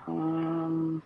Um,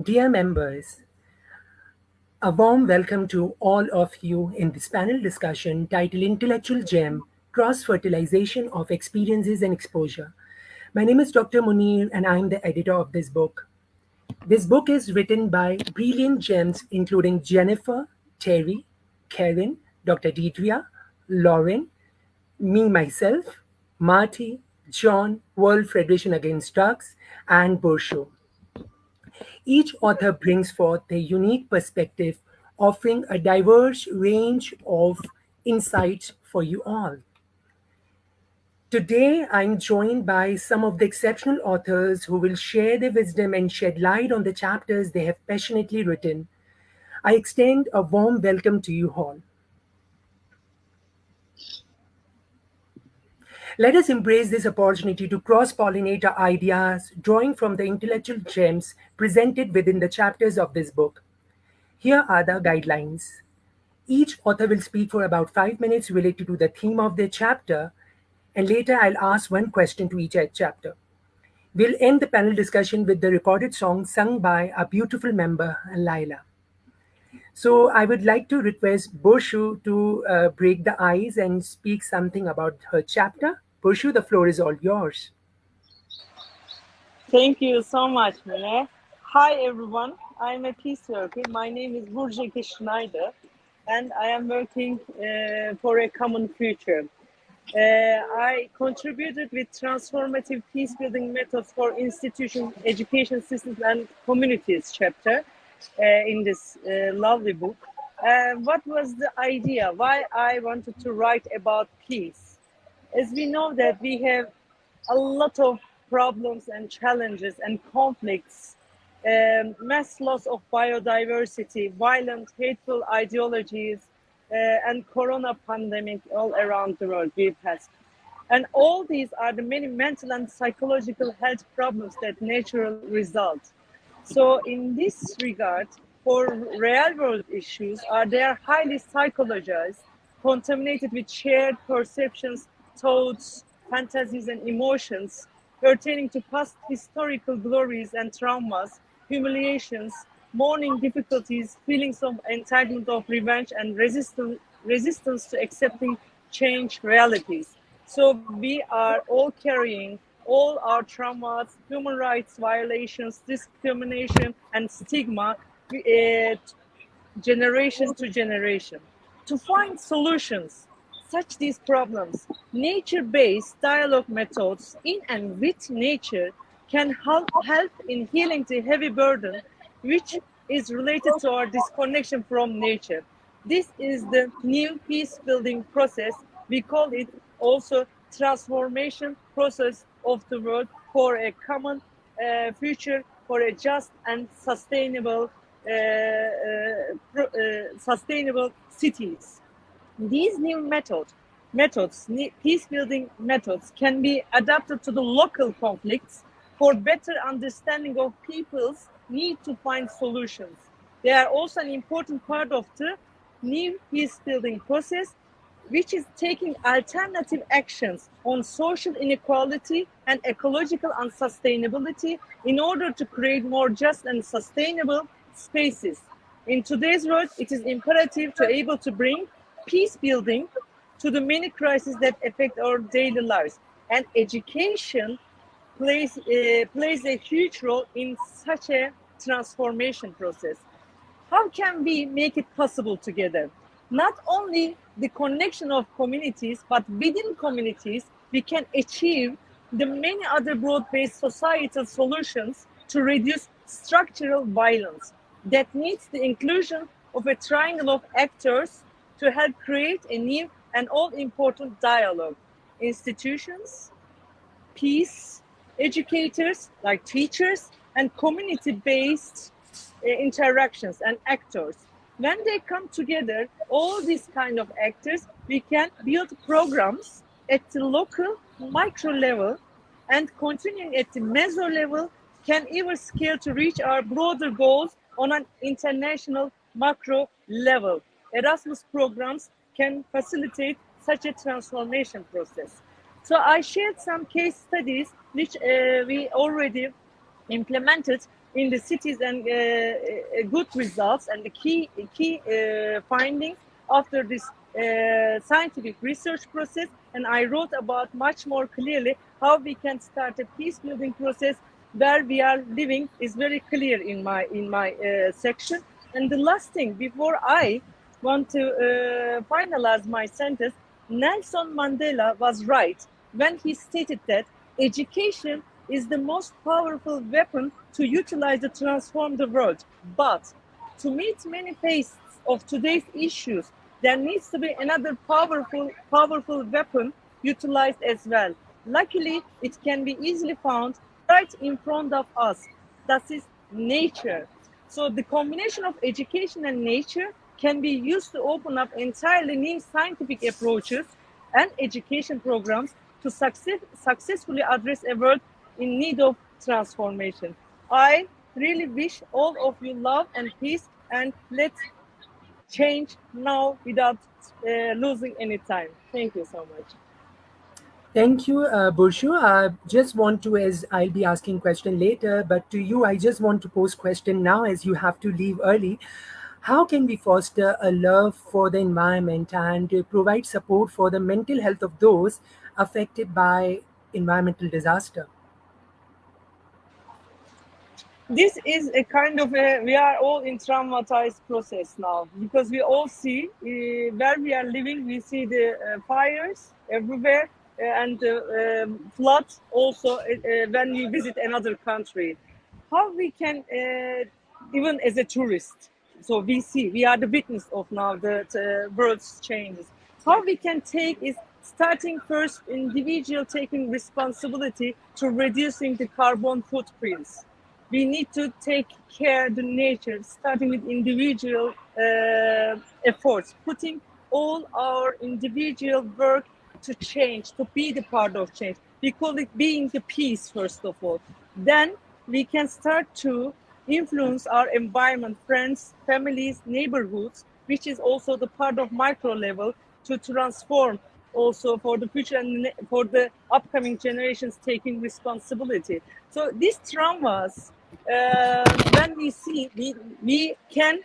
Dear members, a warm welcome to all of you in this panel discussion titled Intellectual Gem Cross Fertilization of Experiences and Exposure. My name is Dr. Munir, and I'm the editor of this book. This book is written by brilliant gems including Jennifer, Terry, Karen, Dr. Deidria, Lauren, me myself, Marty, John, World Federation Against Drugs, and Borshow. Each author brings forth a unique perspective, offering a diverse range of insights for you all. Today, I'm joined by some of the exceptional authors who will share their wisdom and shed light on the chapters they have passionately written. I extend a warm welcome to you all. Let us embrace this opportunity to cross pollinate our ideas, drawing from the intellectual gems presented within the chapters of this book. Here are the guidelines. Each author will speak for about 5 minutes related to the theme of their chapter, and later I'll ask one question to each chapter. We'll end the panel discussion with the recorded song sung by our beautiful member, Laila. So I would like to request Borshu to break the ice and speak something about her chapter. Borshu, the floor is all yours. Thank you so much, Munir. Hi, everyone. I'm a peace worker. My name is Gfte Schneider, and I am working for a common future. I contributed with transformative peace building methods for institutions, education systems, and communities chapter in this lovely book. What was the idea? Why I wanted to write about peace? As we know that we have a lot of problems and challenges and conflicts, mass loss of biodiversity, violent, hateful ideologies, and corona pandemic all around the world we passed. And all these are the many mental and psychological health problems that natural result. So in this regard, for real world issues, they are highly psychologized, contaminated with shared perceptions, thoughts, fantasies, and emotions, pertaining to past historical glories and traumas, humiliations, mourning difficulties, feelings of entitlement of revenge, and resistance to accepting changed realities. So we are all carrying all our traumas, human rights violations, discrimination, and stigma, generation to generation. To find solutions such these problems, nature-based dialogue methods in and with nature can help in healing the heavy burden which is related to our disconnection from nature. This is the new peace building process. We call it also transformation process of the world for a common future, for a just and sustainable cities. These new methods, peace-building methods, can be adapted to the local conflicts for better understanding of people's need to find solutions. They are also an important part of the new peace-building process, which is taking alternative actions on social inequality and ecological unsustainability in order to create more just and sustainable spaces. In today's world, it is imperative to be able to bring peace building to the many crises that affect our daily lives. And education plays a huge role in such a transformation process. How can we make it possible together? Not only the connection of communities, but within communities, we can achieve the many other broad-based societal solutions to reduce structural violence that needs the inclusion of a triangle of actors to help create a new and all-important dialogue. Institutions, peace, educators like teachers, and community-based interactions and actors. When they come together, all these kind of actors, we can build programs at the local micro level and continuing at the meso level can even scale to reach our broader goals on an international macro level. Erasmus programs can facilitate such a transformation process. So I shared some case studies which we already implemented in the cities and good results and the key findings after this scientific research process. And I wrote about much more clearly how we can start a peace building process where we are living is very clear in my section. And the last thing before I want to finalize my sentence, Nelson Mandela was right when he stated that education is the most powerful weapon to utilize to transform the world. But to meet many faces of today's issues, there needs to be another powerful weapon utilized as well. Luckily, it can be easily found right in front of us. That is nature. So the combination of education and nature can be used to open up entirely new scientific approaches and education programs to successfully address a world in need of transformation. I really wish all of you love and peace, and let's change now without losing any time. Thank you so much. Thank you, Burshu. I just want to, as I'll be asking question later, but to you, I just want to pose question now as you have to leave early. How can we foster a love for the environment and provide support for the mental health of those affected by environmental disaster? This is a kind of a, we are all in traumatized process now, because we all see where we are living, we see the fires everywhere, and floods also when we visit another country. How we can, even as a tourist, so we see, we are the witness of now the world's changes. How we can take is starting first individual taking responsibility to reducing the carbon footprints. We need to take care of the nature, starting with individual efforts, putting all our individual work to change, to be the part of change. We call it being the peace, first of all. Then we can start to influence our environment, friends, families, neighborhoods, which is also the part of micro level, to transform also for the future and for the upcoming generations taking responsibility. So these traumas, when we see, we can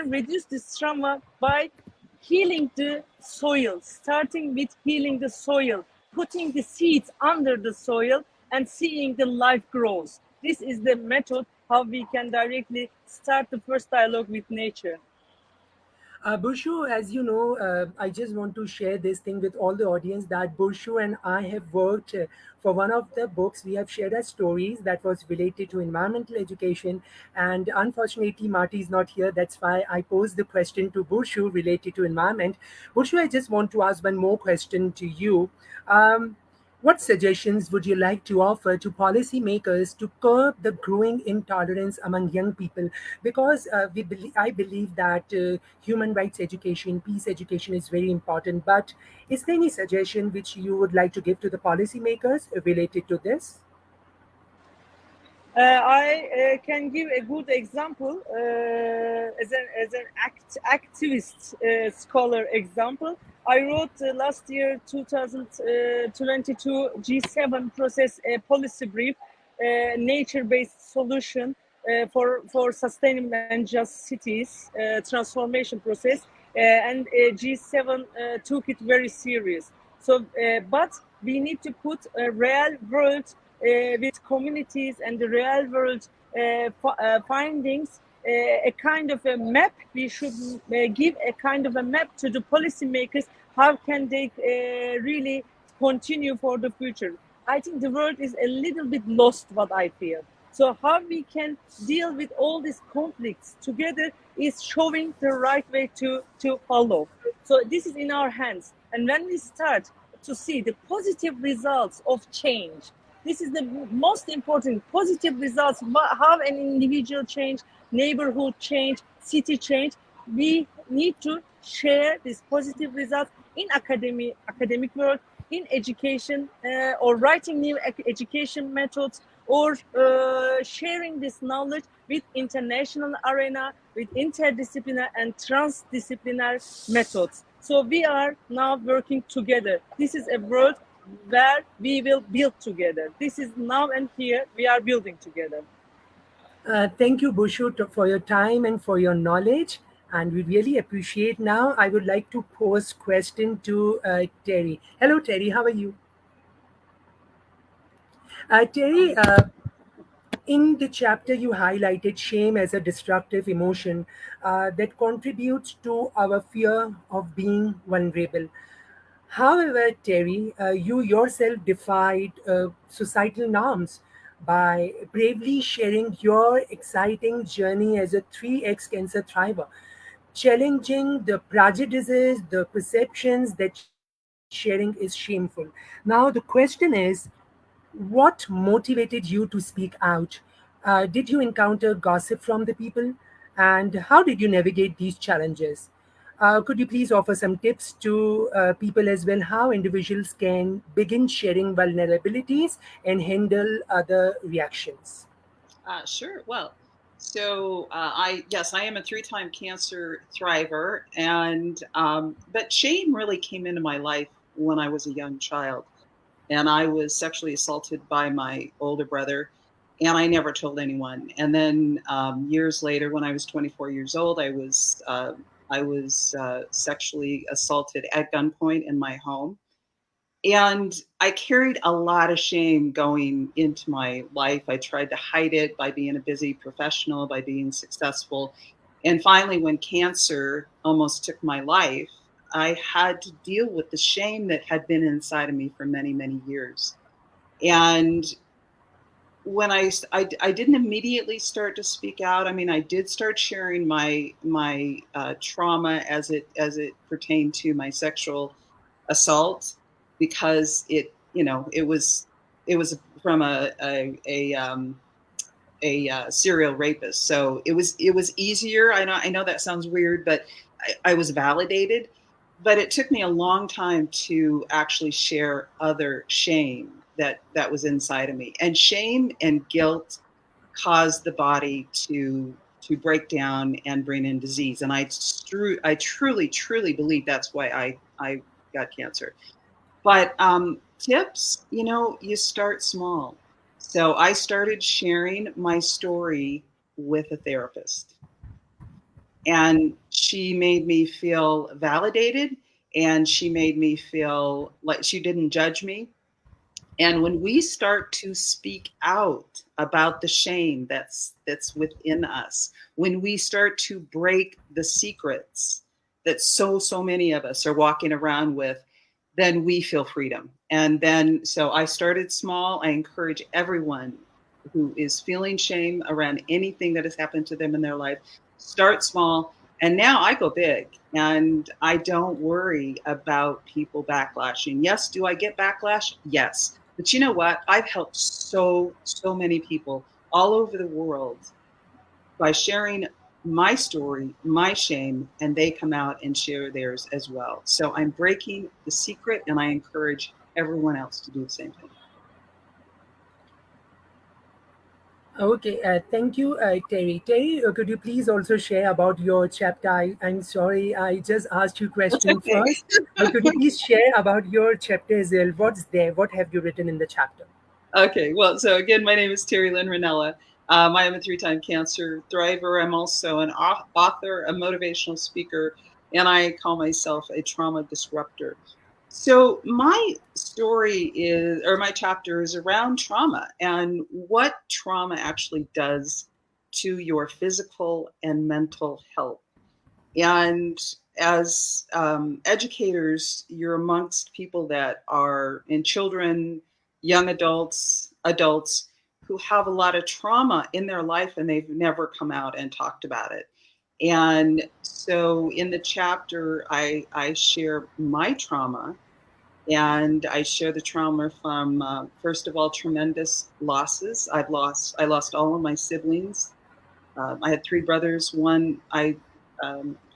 reduce this trauma by healing the soil, starting with healing the soil, putting the seeds under the soil and seeing the life grows. This is the method how we can directly start the first dialogue with nature. Burshu, as you know, I just want to share this thing with all the audience that Burshu and I have worked for one of the books. We have shared our stories that was related to environmental education. And unfortunately, Marty is not here. That's why I posed the question to Burshu related to environment. Burshu, I just want to ask one more question to you. What suggestions would you like to offer to policymakers to curb the growing intolerance among young people? Because I believe that human rights education, peace education is very important. But is there any suggestion which you would like to give to the policymakers related to this? I can give a good example as an activist scholar example. I wrote last year 2022 G7 process a policy brief, nature-based solution for sustainable and just cities transformation process, and G7 took it very serious. So, but we need to put a real world with communities and the real world findings, a kind of a map. We should give a kind of a map to the policymakers. How can they really continue for the future? I think the world is a little bit lost, what I feel. So how we can deal with all these conflicts together is showing the right way to follow. So this is in our hands. And when we start to see the positive results of change, this is the most important positive results. How an individual change, neighborhood change, city change. We need to share these positive results in academic work, in education, or writing new education methods, or sharing this knowledge with international arena, with interdisciplinary and transdisciplinary methods. So we are now working together. This is a world where we will build together. This is now and here we are building together. Thank you, Bushu, for your time and for your knowledge. And we really appreciate. Now, I would like to pose question to Terry. Hello, Terry. How are you? Terry, in the chapter you highlighted shame as a destructive emotion that contributes to our fear of being vulnerable. However, Terry, you yourself defied societal norms by bravely sharing your exciting journey as a 3x cancer thriver, challenging the prejudices, the perceptions that sharing is shameful. Now, the question is, what motivated you to speak out? Did you encounter gossip from the people? And how did you navigate these challenges? Could you please offer some tips to people as well, how individuals can begin sharing vulnerabilities and handle other reactions? Sure. Well, I am a three-time cancer thriver, and but shame really came into my life when I was a young child, and I was sexually assaulted by my older brother, and I never told anyone. And then years later, when I was 24 years old, I was sexually assaulted at gunpoint in my home. And I carried a lot of shame going into my life. I tried to hide it by being a busy professional, by being successful. And finally, when cancer almost took my life, I had to deal with the shame that had been inside of me for many, many years. And when I didn't immediately start to speak out. I mean, I did start sharing my trauma as it pertained to my sexual assault, because it was from a serial rapist. So it was easier. I know that sounds weird, but I was validated. But it took me a long time to actually share other shame that was inside of me, and shame and guilt cause the body to break down and bring in disease. And I truly, truly believe that's why I got cancer. But tips, you start small. So I started sharing my story with a therapist, and she made me feel validated, and she made me feel like she didn't judge me. And when we start to speak out about the shame that's within us, when we start to break the secrets that so many of us are walking around with, then we feel freedom. And then so I started small. I encourage everyone who is feeling shame around anything that has happened to them in their life, start small. And now I go big, and I don't worry about people backlashing. Yes, do I get backlash? Yes. But you know what? I've helped so many people all over the world by sharing my story, my shame, and they come out and share theirs as well. So I'm breaking the secret, and I encourage everyone else to do the same thing. Okay, thank you, Terry. Terry, could you please also share about your chapter? I'm sorry, I just asked you That's question okay. first, but could you please share about your chapter as well? What's there? What have you written in the chapter? Okay, well, so again, my name is Terry Lynn Ranella. I am a three-time cancer thriver. I'm also an author, a motivational speaker, and I call myself a trauma disruptor. So my story is, or my chapter is around trauma and what trauma actually does to your physical and mental health. And as educators, you're amongst people that are in children, young adults who have a lot of trauma in their life, and they've never come out and talked about it. And so in the chapter, I share my trauma, and I share the trauma from, first of all, tremendous losses. I lost all of my siblings. I had three brothers. One I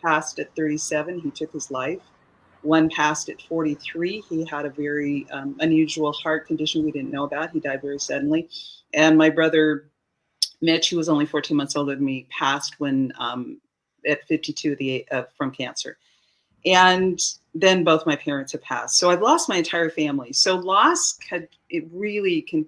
passed at 37. He took his life. One passed at 43. He had a very unusual heart condition we didn't know about. He died very suddenly. And my brother Mitch, who was only 14 months older than me, passed when at 52 from cancer. And then both my parents have passed. So I've lost my entire family. So it really can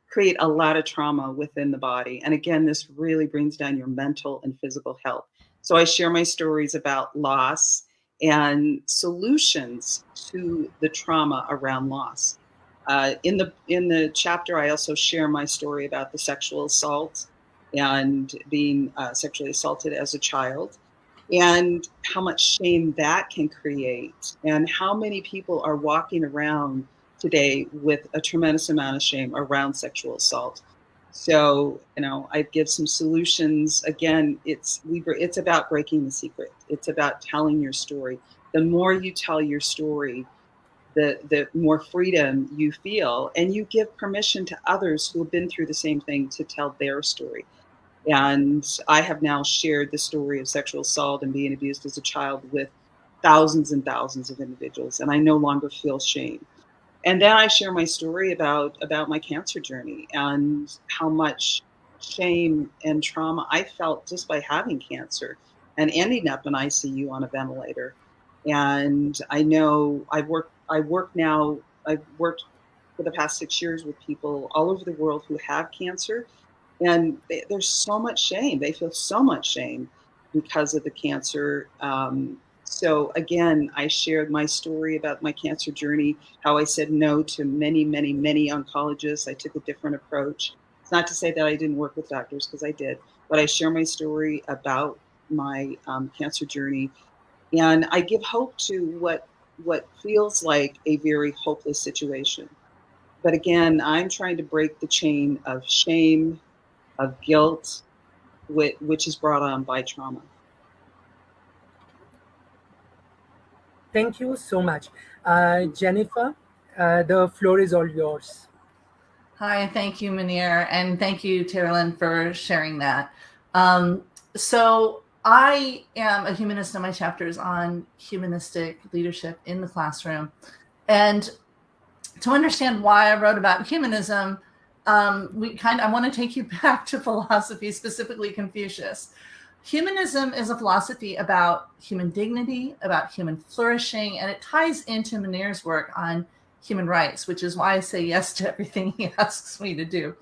create a lot of trauma within the body. And again, this really brings down your mental and physical health. So I share my stories about loss and solutions to the trauma around loss. In the chapter, I also share my story about the sexual assault and being sexually assaulted as a child, and how much shame that can create, and how many people are walking around today with a tremendous amount of shame around sexual assault. So, I give some solutions. Again, it's about breaking the secret. It's about telling your story. The more you tell your story, the more freedom you feel, and you give permission to others who have been through the same thing to tell their story. And I have now shared the story of sexual assault and being abused as a child with thousands and thousands of individuals, and I no longer feel shame. And then I share my story about my cancer journey and how much shame and trauma I felt just by having cancer and ending up in ICU on a ventilator. And I know I've worked for the past 6 years with people all over the world who have cancer, and there's so much shame. They feel so much shame because of the cancer. So again, I shared my story about my cancer journey, how I said no to many, many, many oncologists. I took a different approach. It's not to say that I didn't work with doctors, because I did, but I share my story about my cancer journey, and I give hope to what feels like a very hopeless situation. But again, I'm trying to break the chain of shame, of guilt, which is brought on by trauma. Thank you so much. Jennifer, the floor is all yours. Hi, thank you, Munir, and thank you, Terilyn, for sharing that. So I am a humanist, and my chapter is on humanistic leadership in the classroom. And to understand why I wrote about humanism, I want to take you back to philosophy, specifically Confucius. Humanism is a philosophy about human dignity, about human flourishing, and it ties into Munir's work on human rights, which is why I say yes to everything he asks me to do.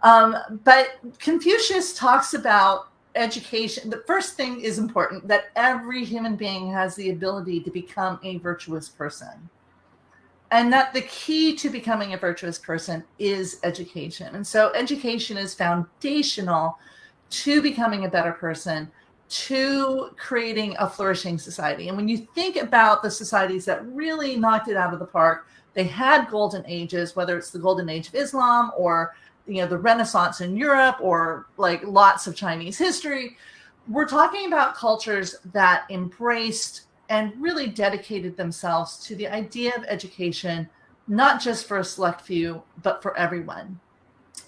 But Confucius talks about education. The first thing is important, that every human being has the ability to become a virtuous person. And that the key to becoming a virtuous person is education. And so education is foundational to becoming a better person, to creating a flourishing society. And when you think about the societies that really knocked it out of the park, they had golden ages, whether it's the golden age of Islam or the Renaissance in Europe, or like lots of Chinese history. We're talking about cultures that embraced and really dedicated themselves to the idea of education, not just for a select few, but for everyone.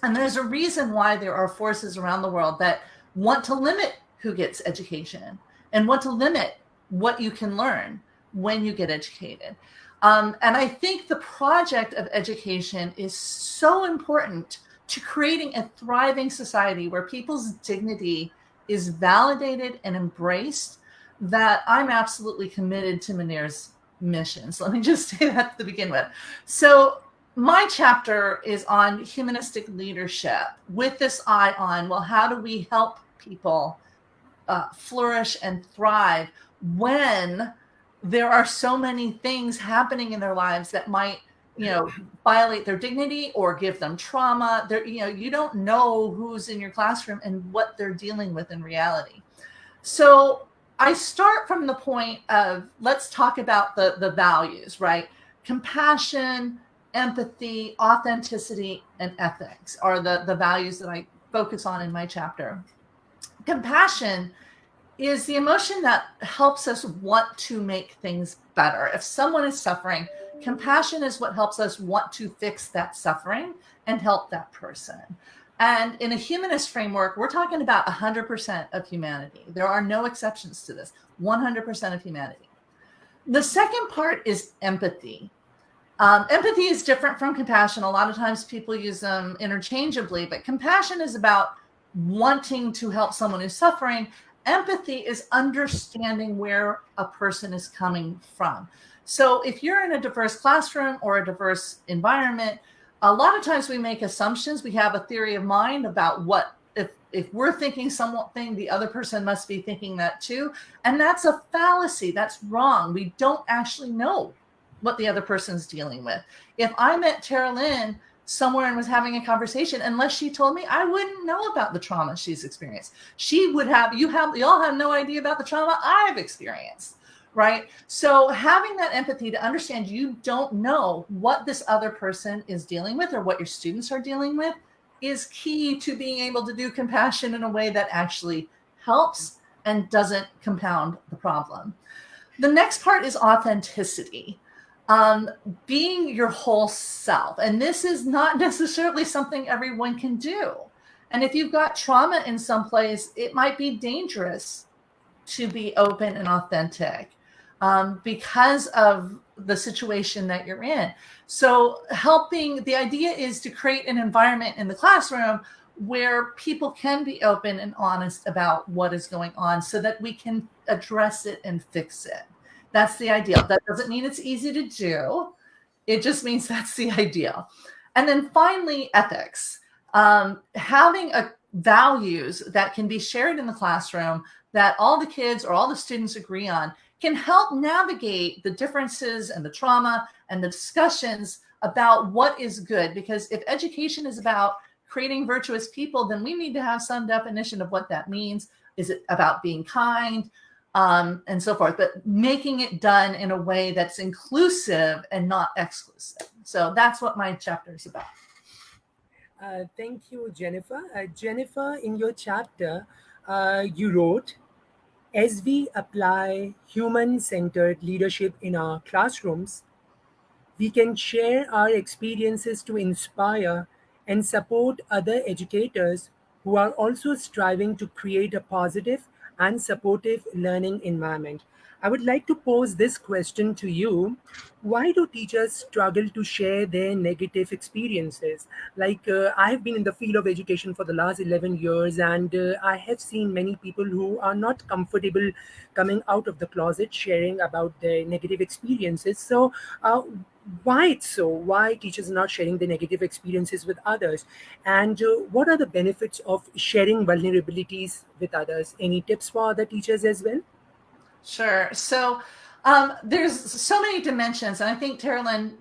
And there's a reason why there are forces around the world that want to limit who gets education and want to limit what you can learn when you get educated. And I think the project of education is so important to creating a thriving society where people's dignity is validated and embraced, that I'm absolutely committed to Munir's mission. So let me just say that to begin with. So my chapter is on humanistic leadership with this eye on, well, how do we help people flourish and thrive when there are so many things happening in their lives that might, violate their dignity or give them trauma. You don't know who's in your classroom and what they're dealing with in reality. So I start from the point of, let's talk about the values, right? Compassion, empathy, authenticity, and ethics are the values that I focus on in my chapter. Compassion is the emotion that helps us want to make things better. If someone is suffering, compassion is what helps us want to fix that suffering and help that person. And in a humanist framework, we're talking about 100% of humanity. There are no exceptions to this, 100% of humanity. The second part is empathy. Empathy is different from compassion. A lot of times people use them interchangeably, but compassion is about wanting to help someone who's suffering. Empathy is understanding where a person is coming from. So if you're in a diverse classroom or a diverse environment, a lot of times we make assumptions. We have a theory of mind about what, if we're thinking something, the other person must be thinking that too. And that's a fallacy. That's wrong. We don't actually know what the other person's dealing with. If I met Terilyn somewhere and was having a conversation, unless she told me, I wouldn't know about the trauma she's experienced. She would have, y'all have no idea about the trauma I've experienced, right? So having that empathy to understand you don't know what this other person is dealing with or what your students are dealing with is key to being able to do compassion in a way that actually helps and doesn't compound the problem. The next part is authenticity. Being your whole self. And this is not necessarily something everyone can do. And if you've got trauma in some place, it might be dangerous to be open and authentic. because of the situation that you're in. So the idea is to create an environment in the classroom where people can be open and honest about what is going on so that we can address it and fix it. That's the ideal. That doesn't mean it's easy to do. It just means that's the ideal. And then finally, ethics. Having values that can be shared in the classroom that all the kids or all the students agree on can help navigate the differences and the trauma and the discussions about what is good. Because if education is about creating virtuous people, then we need to have some definition of what that means. Is it about being kind, and so forth, but making it done in a way that's inclusive and not exclusive. So that's what my chapter is about. Thank you, Jennifer. Jennifer, in your chapter, you wrote, as we apply human-centered leadership in our classrooms, we can share our experiences to inspire and support other educators who are also striving to create a positive and supportive learning environment. I would like to pose this question to you. Why do teachers struggle to share their negative experiences? I've been in the field of education for the last 11 years, and I have seen many people who are not comfortable coming out of the closet sharing about their negative experiences. So, why it's so? Why teachers are not sharing the negative experiences with others? And what are the benefits of sharing vulnerabilities with others? Any tips for other teachers as well? Sure. So there's so many dimensions, and I think Terilyn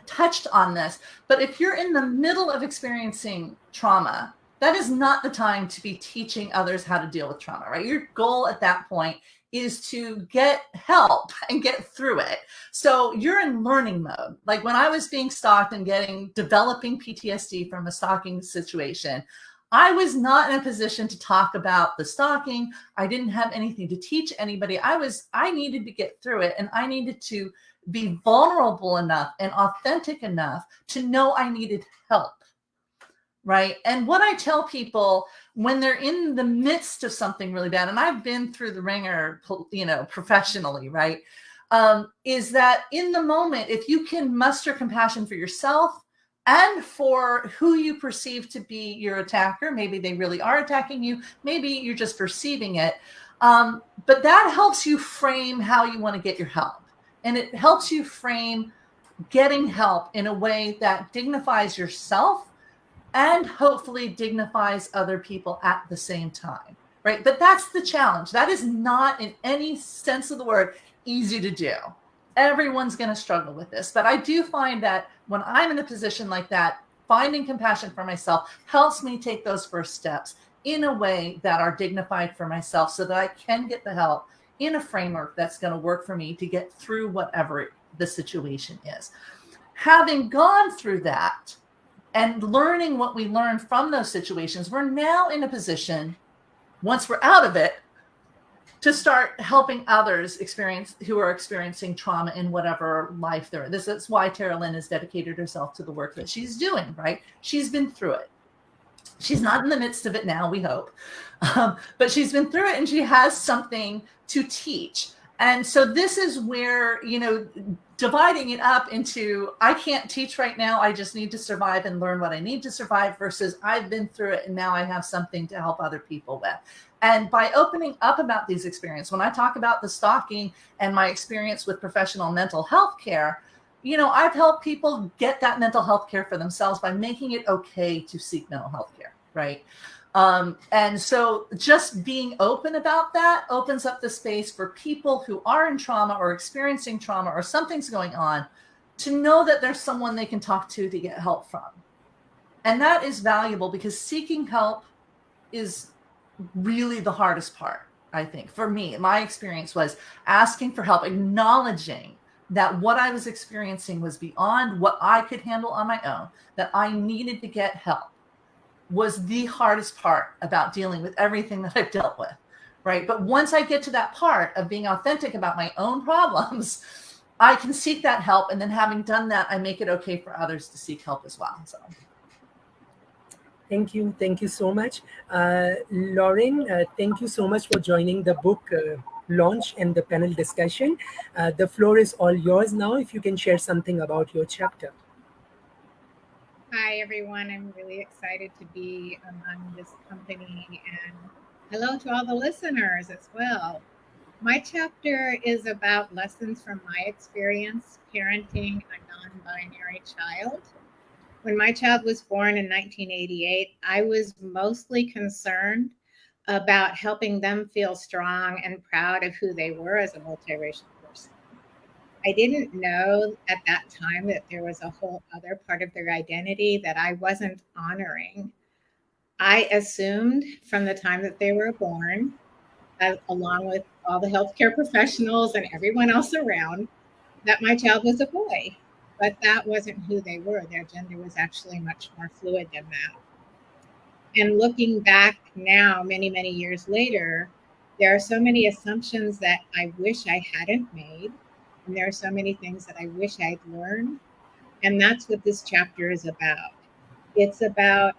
touched on this, but if you're in the middle of experiencing trauma, that is not the time to be teaching others how to deal with trauma, right? Your goal at that point is to get help and get through it. So you're in learning mode. Like when I was being stalked and developing PTSD from a stalking situation, I was not in a position to talk about the stalking. I didn't have anything to teach anybody. I needed to get through it, and I needed to be vulnerable enough and authentic enough to know I needed help. Right. And what I tell people when they're in the midst of something really bad, and I've been through the ringer, professionally, right, is that in the moment, if you can muster compassion for yourself and for who you perceive to be your attacker, maybe they really are attacking you, maybe you're just perceiving it, but that helps you frame how you want to get your help. And it helps you frame getting help in a way that dignifies yourself and hopefully dignifies other people at the same time, right? But that's the challenge. That is not, in any sense of the word, easy to do. Everyone's going to struggle with this. But I do find that when I'm in a position like that, finding compassion for myself helps me take those first steps in a way that are dignified for myself so that I can get the help in a framework that's going to work for me to get through whatever the situation is. Having gone through that, and learning what we learned from those situations, we're now in a position, once we're out of it, to start helping others who are experiencing trauma in whatever life they're in. This is why Terilyn has dedicated herself to the work that she's doing, right? She's been through it. She's not in the midst of it now, we hope, but she's been through it and she has something to teach. And so this is where, dividing it up into, I can't teach right now, I just need to survive and learn what I need to survive, versus I've been through it and now I have something to help other people with. And by opening up about these experiences, when I talk about the stalking and my experience with professional mental health care, I've helped people get that mental health care for themselves by making it okay to seek mental health care, right? And so just being open about that opens up the space for people who are in trauma or experiencing trauma or something's going on to know that there's someone they can talk to get help from. And that is valuable because seeking help is really the hardest part, I think. For me, my experience was asking for help, acknowledging that what I was experiencing was beyond what I could handle on my own, that I needed to get help, was the hardest part about dealing with everything that I've dealt with, right? But once I get to that part of being authentic about my own problems, I can seek that help. And then having done that, I make it okay for others to seek help as well. So. Thank you so much. Lauren, thank you so much for joining the book launch and the panel discussion. The floor is all yours now. If you can share something about your chapter. Hi, everyone. I'm really excited to be among this company, and hello to all the listeners as well. My chapter is about lessons from my experience parenting a non-binary child. When my child was born in 1988, I was mostly concerned about helping them feel strong and proud of who they were as a multiracial person. I didn't know at that time that there was a whole other part of their identity that I wasn't honoring. I assumed from the time that they were born, along with all the healthcare professionals and everyone else around, that my child was a boy. But that wasn't who they were. Their gender was actually much more fluid than that. And looking back now, many, many years later, there are so many assumptions that I wish I hadn't made. And there are so many things that I wish I'd learned. And that's what this chapter is about. It's about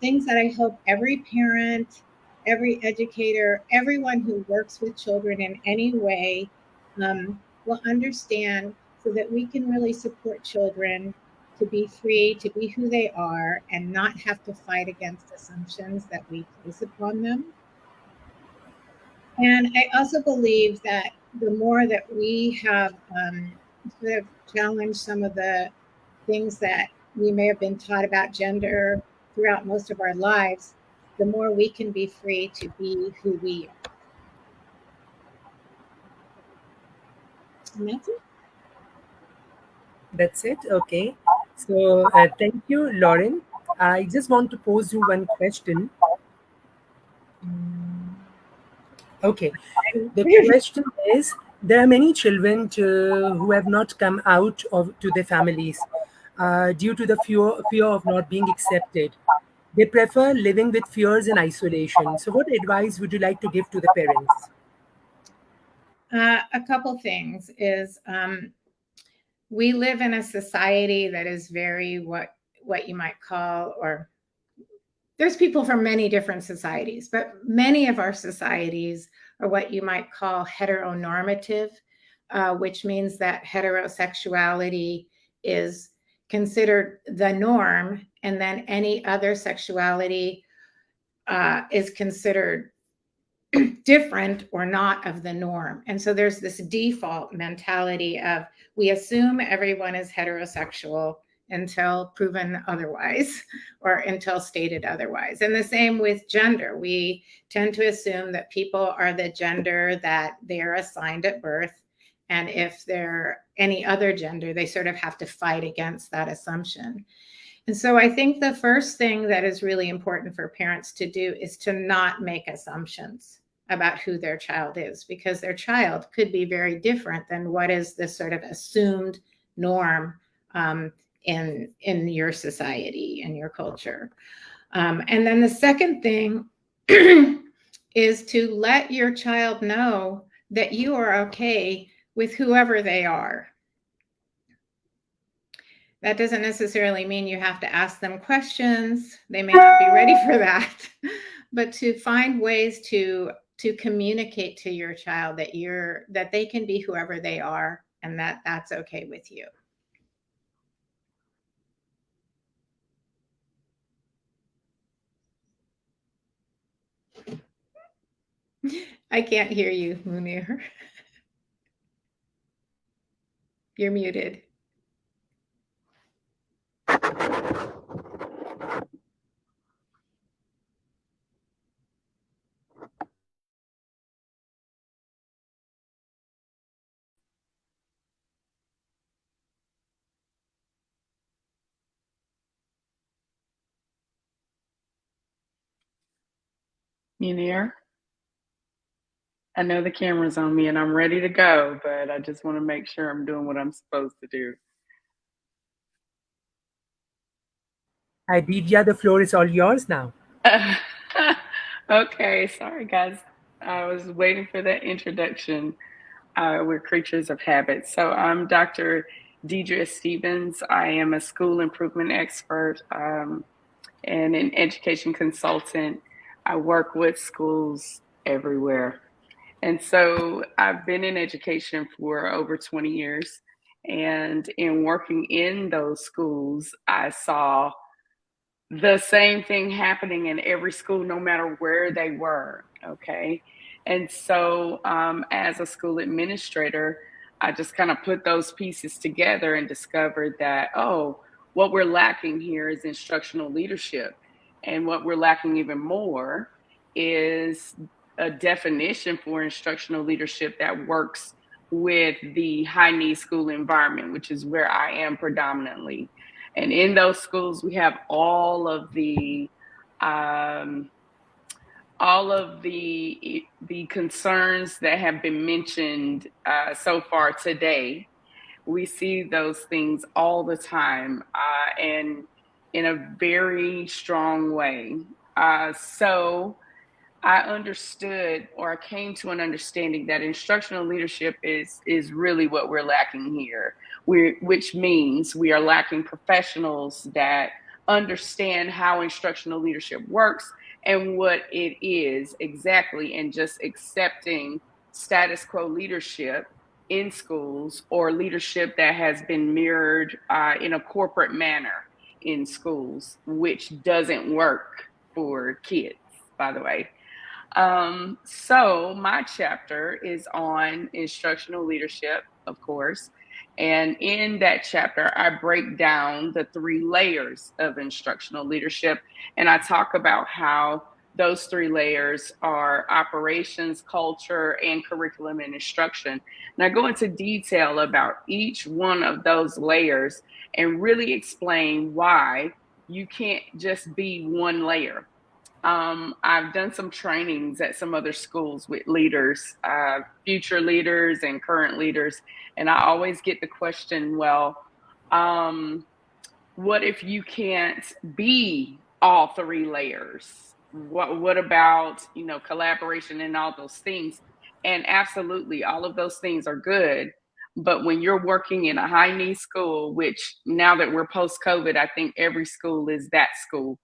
things that I hope every parent, every educator, everyone who works with children in any way will understand, so that we can really support children to be free, to be who they are, and not have to fight against assumptions that we place upon them. And I also believe that the more that we have sort of challenged some of the things that we may have been taught about gender throughout most of our lives, the more we can be free to be who we are. And that's it. That's it. Okay. So thank you, Lauren. I just want to pose you one question. Okay. The question is, there are many children who have not come out to their families due to the fear of not being accepted. They prefer living with fears and isolation. So what advice would you like to give to the parents? A couple things is we live in a society that is very what you might call, or there's people from many different societies, but many of our societies are what you might call heteronormative, which means that heterosexuality is considered the norm, and then any other sexuality is considered different or not of the norm. And so there's this default mentality of, we assume everyone is heterosexual until proven otherwise, or until stated otherwise. And the same with gender. We tend to assume that people are the gender that they're assigned at birth. And if they're any other gender, they sort of have to fight against that assumption. And so I think the first thing that is really important for parents to do is to not make assumptions about who their child is, because their child could be very different than what is this sort of assumed norm in your society, in your culture. And then the second thing is to let your child know that you are okay with whoever they are. That doesn't necessarily mean you have to ask them questions. They may not be ready for that, but to find ways to communicate to your child that they can be whoever they are, and that's okay with you. I can't hear you, Munir. You're muted. Munir, I know the camera's on me and I'm ready to go, but I just want to make sure I'm doing what I'm supposed to do. Didia, the floor is all yours now. Okay, sorry guys. I was waiting for that introduction. We're creatures of habit. So I'm Dr. Deidre Stevens. I am a school improvement expert and an education consultant. I work with schools everywhere. And so I've been in education for over 20 years. And in working in those schools, I saw the same thing happening in every school, no matter where they were. Okay. And so, as a school administrator, I just kind of put those pieces together and discovered that, oh, what we're lacking here is instructional leadership. And what we're lacking even more is a definition for instructional leadership that works with the high need school environment, which is where I am predominantly. And in those schools, we have all of the concerns that have been mentioned so far today. We see those things all the time, and in a very strong way. So I understood, or I came to an understanding that instructional leadership is really what we're lacking here. Which means we are lacking professionals that understand how instructional leadership works and what it is exactly, and just accepting status quo leadership in schools, or leadership that has been mirrored in a corporate manner in schools, which doesn't work for kids, by the way. So my chapter is on instructional leadership, of course. And in that chapter, I break down the 3 layers of instructional leadership. And I talk about how those 3 layers are operations, culture, and curriculum and instruction. And I go into detail about each one of those layers and really explain why you can't just be one layer. I've done some trainings at some other schools with leaders, future leaders and current leaders. And I always get the question, well, what if you can't be all 3 layers? What about, collaboration and all those things? And absolutely, all of those things are good. But when you're working in a high need school, which now that we're post-COVID, I think every school is that school.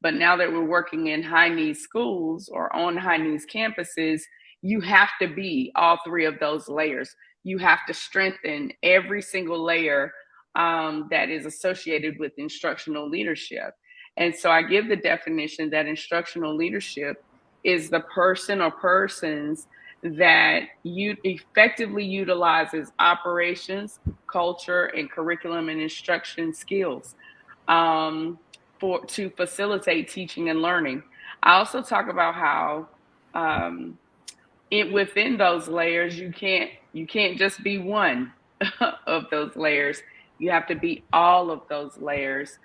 But now that we're working in high needs schools or on high needs campuses, you have to be all 3 of those layers. You have to strengthen every single layer that is associated with instructional leadership. And so I give the definition that instructional leadership is the person or persons that effectively utilizes operations, culture, and curriculum and instruction skills. To facilitate teaching and learning. I also talk about how within those layers, you can't just be one of those layers. You have to be all of those layers.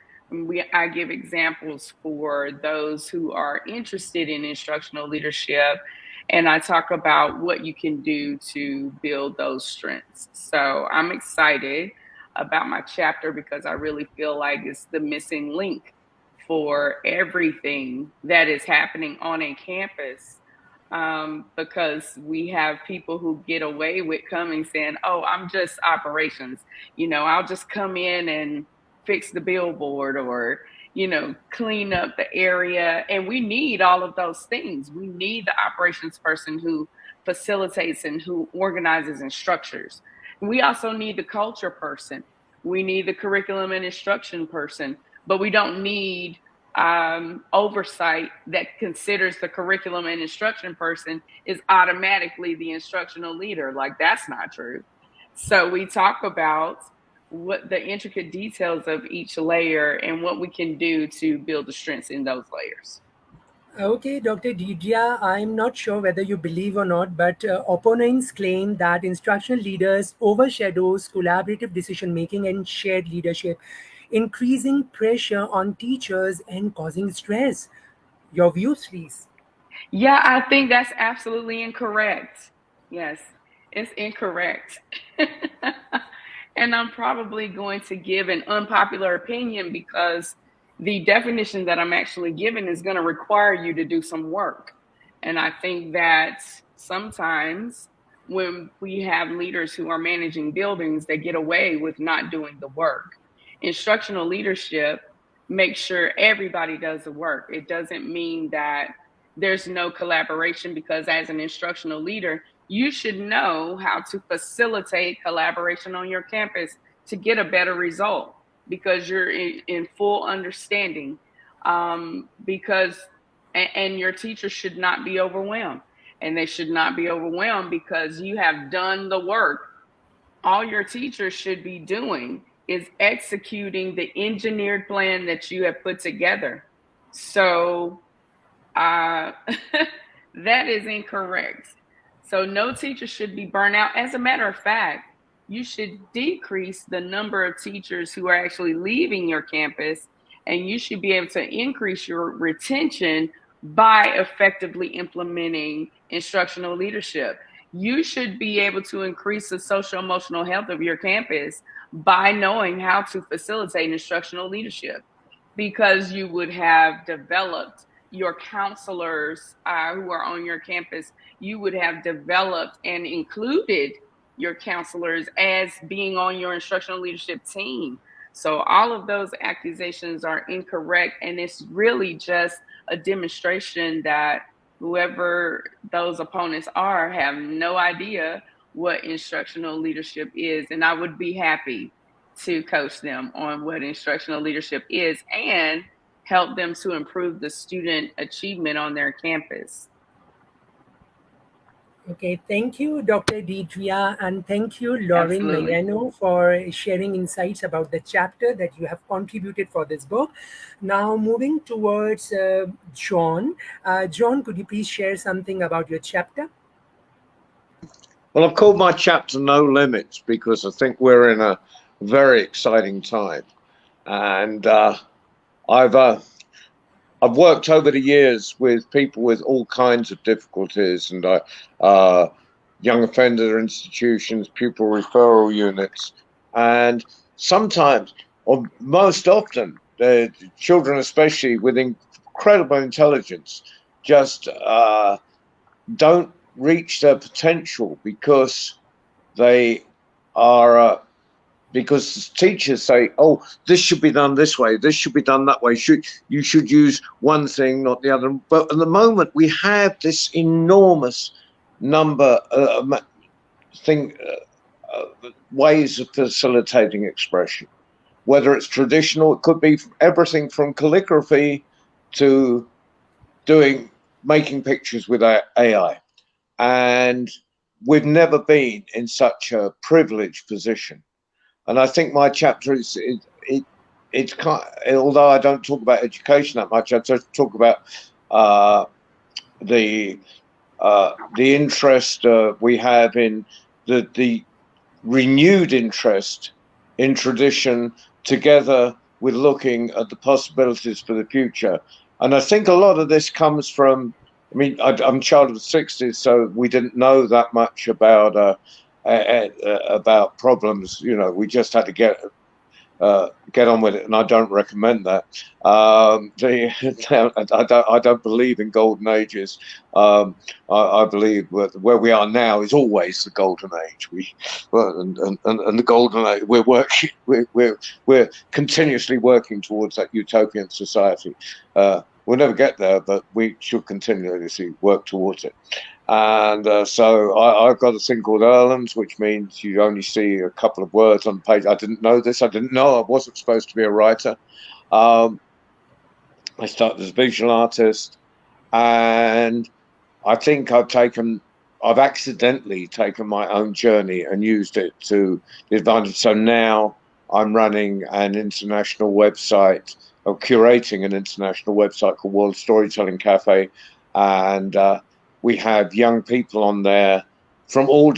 I give examples for those who are interested in instructional leadership, and I talk about what you can do to build those strengths. So I'm excited about my chapter because I really feel like it's the missing link for everything that is happening on a campus, because we have people who get away with coming saying, oh, I'm just operations. I'll just come in and fix the billboard or, clean up the area. And we need all of those things. We need the operations person who facilitates and who organizes and structures. We also need the culture person. We need the curriculum and instruction person. But we don't need oversight that considers the curriculum and instruction person is automatically the instructional leader. Like, that's not true. So we talk about what the intricate details of each layer and what we can do to build the strengths in those layers. Okay, Dr. Didia, I'm not sure whether you believe or not, but opponents claim that instructional leaders overshadows collaborative decision-making and shared leadership, increasing pressure on teachers and causing stress. Your views, please. Yeah, I think that's absolutely incorrect. Yes, it's incorrect. And I'm probably going to give an unpopular opinion because the definition that I'm actually giving is going to require you to do some work. And I think that sometimes when we have leaders who are managing buildings, they get away with not doing the work. Instructional leadership makes sure everybody does the work. It doesn't mean that there's no collaboration, because as an instructional leader, you should know how to facilitate collaboration on your campus to get a better result, because you're in full understanding. Because and your teachers should not be overwhelmed, and they should not be overwhelmed because you have done the work. All your teachers should be doing is executing the engineered plan that you have put together. So that is incorrect. So no teacher should be burnt out. As a matter of fact, you should decrease the number of teachers who are actually leaving your campus, and you should be able to increase your retention by effectively implementing instructional leadership. You should be able to increase the social emotional health of your campus by knowing how to facilitate instructional leadership, because you would have developed your counselors who are on your campus. You would have developed and included your counselors as being on your instructional leadership team. So all of those accusations are incorrect, and it's really just a demonstration that whoever those opponents are have no idea what instructional leadership is. And I would be happy to coach them on what instructional leadership is and help them to improve the student achievement on their campus. Okay, thank you, Dr. Deidria, and thank you, Lauren Absolutely. Mayano, for sharing insights about the chapter that you have contributed for this book. Now, moving towards John. John, could you please share something about your chapter? Well, I've called my chapter No Limits because I think we're in a very exciting time. And I've worked over the years with people with all kinds of difficulties, and young offender institutions, pupil referral units, and sometimes, or most often, the children, especially with incredible intelligence, just don't reach their potential because they are. Because teachers say, oh, this should be done this way, this should be done that way, you should use one thing, not the other. But at the moment, we have this enormous number of ways of facilitating expression. Whether it's traditional, it could be everything from calligraphy to making pictures with AI. And we've never been in such a privileged position. And I think my chapter it's kind of, although I don't talk about education that much, I just talk about the interest we have in the renewed interest in tradition, together with looking at the possibilities for the future. And I think a lot of this comes from, I mean, I'm a child of the 60s, so we didn't know that much about problems. You know, we just had to get on with it, and I don't recommend that. I don't believe in golden ages. I believe where we are now is always the golden age. And the golden age, we're continuously working towards that utopian society. We'll never get there, but we should continuously work towards it. And so I've got a thing called Erlands, which means you only see a couple of words on the page. I didn't know this. I didn't know I wasn't supposed to be a writer. I started as a visual artist, and I think I've accidentally taken my own journey and used it to the advantage. So now I'm running an international website, or curating an international website called World Storytelling Cafe, and we have young people on there from all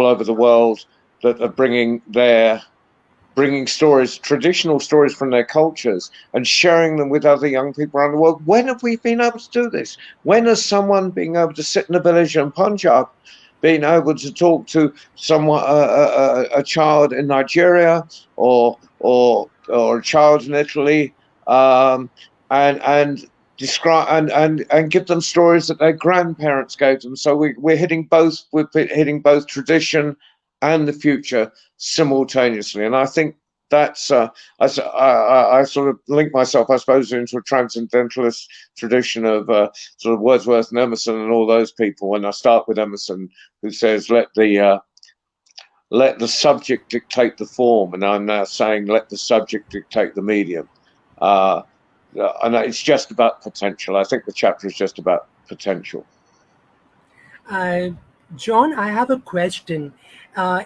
over the world that are bringing stories, traditional stories from their cultures, and sharing them with other young people around the world. When have we been able to do this? When has someone being able to sit in a village in Punjab, being able to talk to someone, a child in Nigeria or a child in Italy, and describe and give them stories that their grandparents gave them? So we're hitting both tradition and the future simultaneously. And I think that's I sort of link myself, I suppose, into a transcendentalist tradition of sort of Wordsworth and Emerson and all those people. And I start with Emerson, who says, let the subject dictate the form, and I'm now saying let the subject dictate the medium. And it's just about potential. I think the chapter is just about potential. John, I have a question.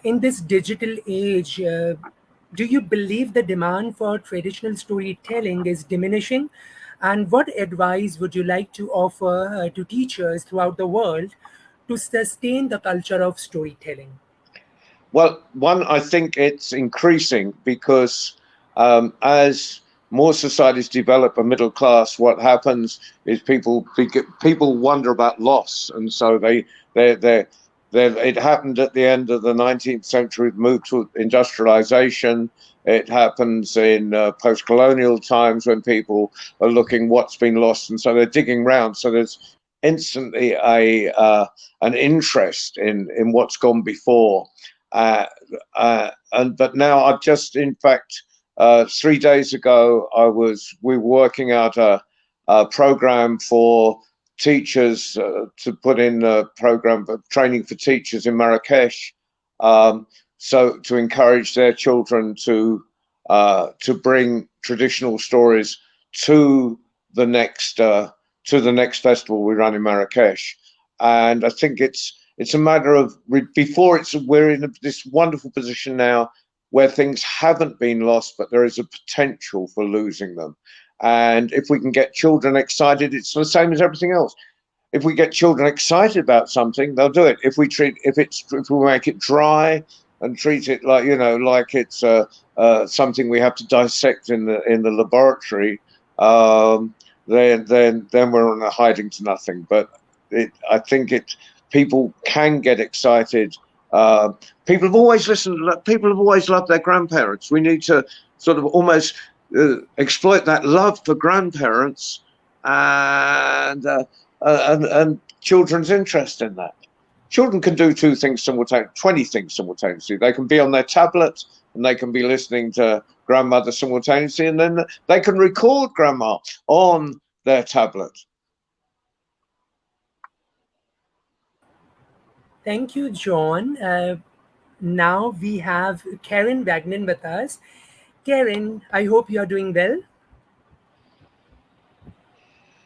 In this digital age, do you believe the demand for traditional storytelling is diminishing? And what advice would you like to offer to teachers throughout the world to sustain the culture of storytelling? Well, one, I think it's increasing because as more societies develop a middle class, what happens is people wonder about loss, and so it happened at the end of the 19th century, moved to industrialization. It happens in post-colonial times when people are looking what's been lost, and so they're digging around. So there's instantly an interest in what's gone before. But now I've just, in fact, 3 days ago, we were working out a program for teachers to put in a program for training for teachers in Marrakesh, so to encourage their children to bring traditional stories to the next festival we run in Marrakesh. And I think it's a matter of we're in this wonderful position now where things haven't been lost, but there is a potential for losing them. And if we can get children excited, it's the same as everything else. If we get children excited about something, they'll do it. If we make it dry and treat it like it's something we have to dissect in the laboratory, then we're on a hiding to nothing. But I think people can get excited. People have always listened. People have always loved their grandparents. We need to sort of almost exploit that love for grandparents and children's interest in that. Children can do 20 things simultaneously. They can be on their tablet and they can be listening to grandmother simultaneously, and then they can record grandma on their tablet. Thank you, John. Now we have Karen Wagner with us. Karen, I hope you are doing well.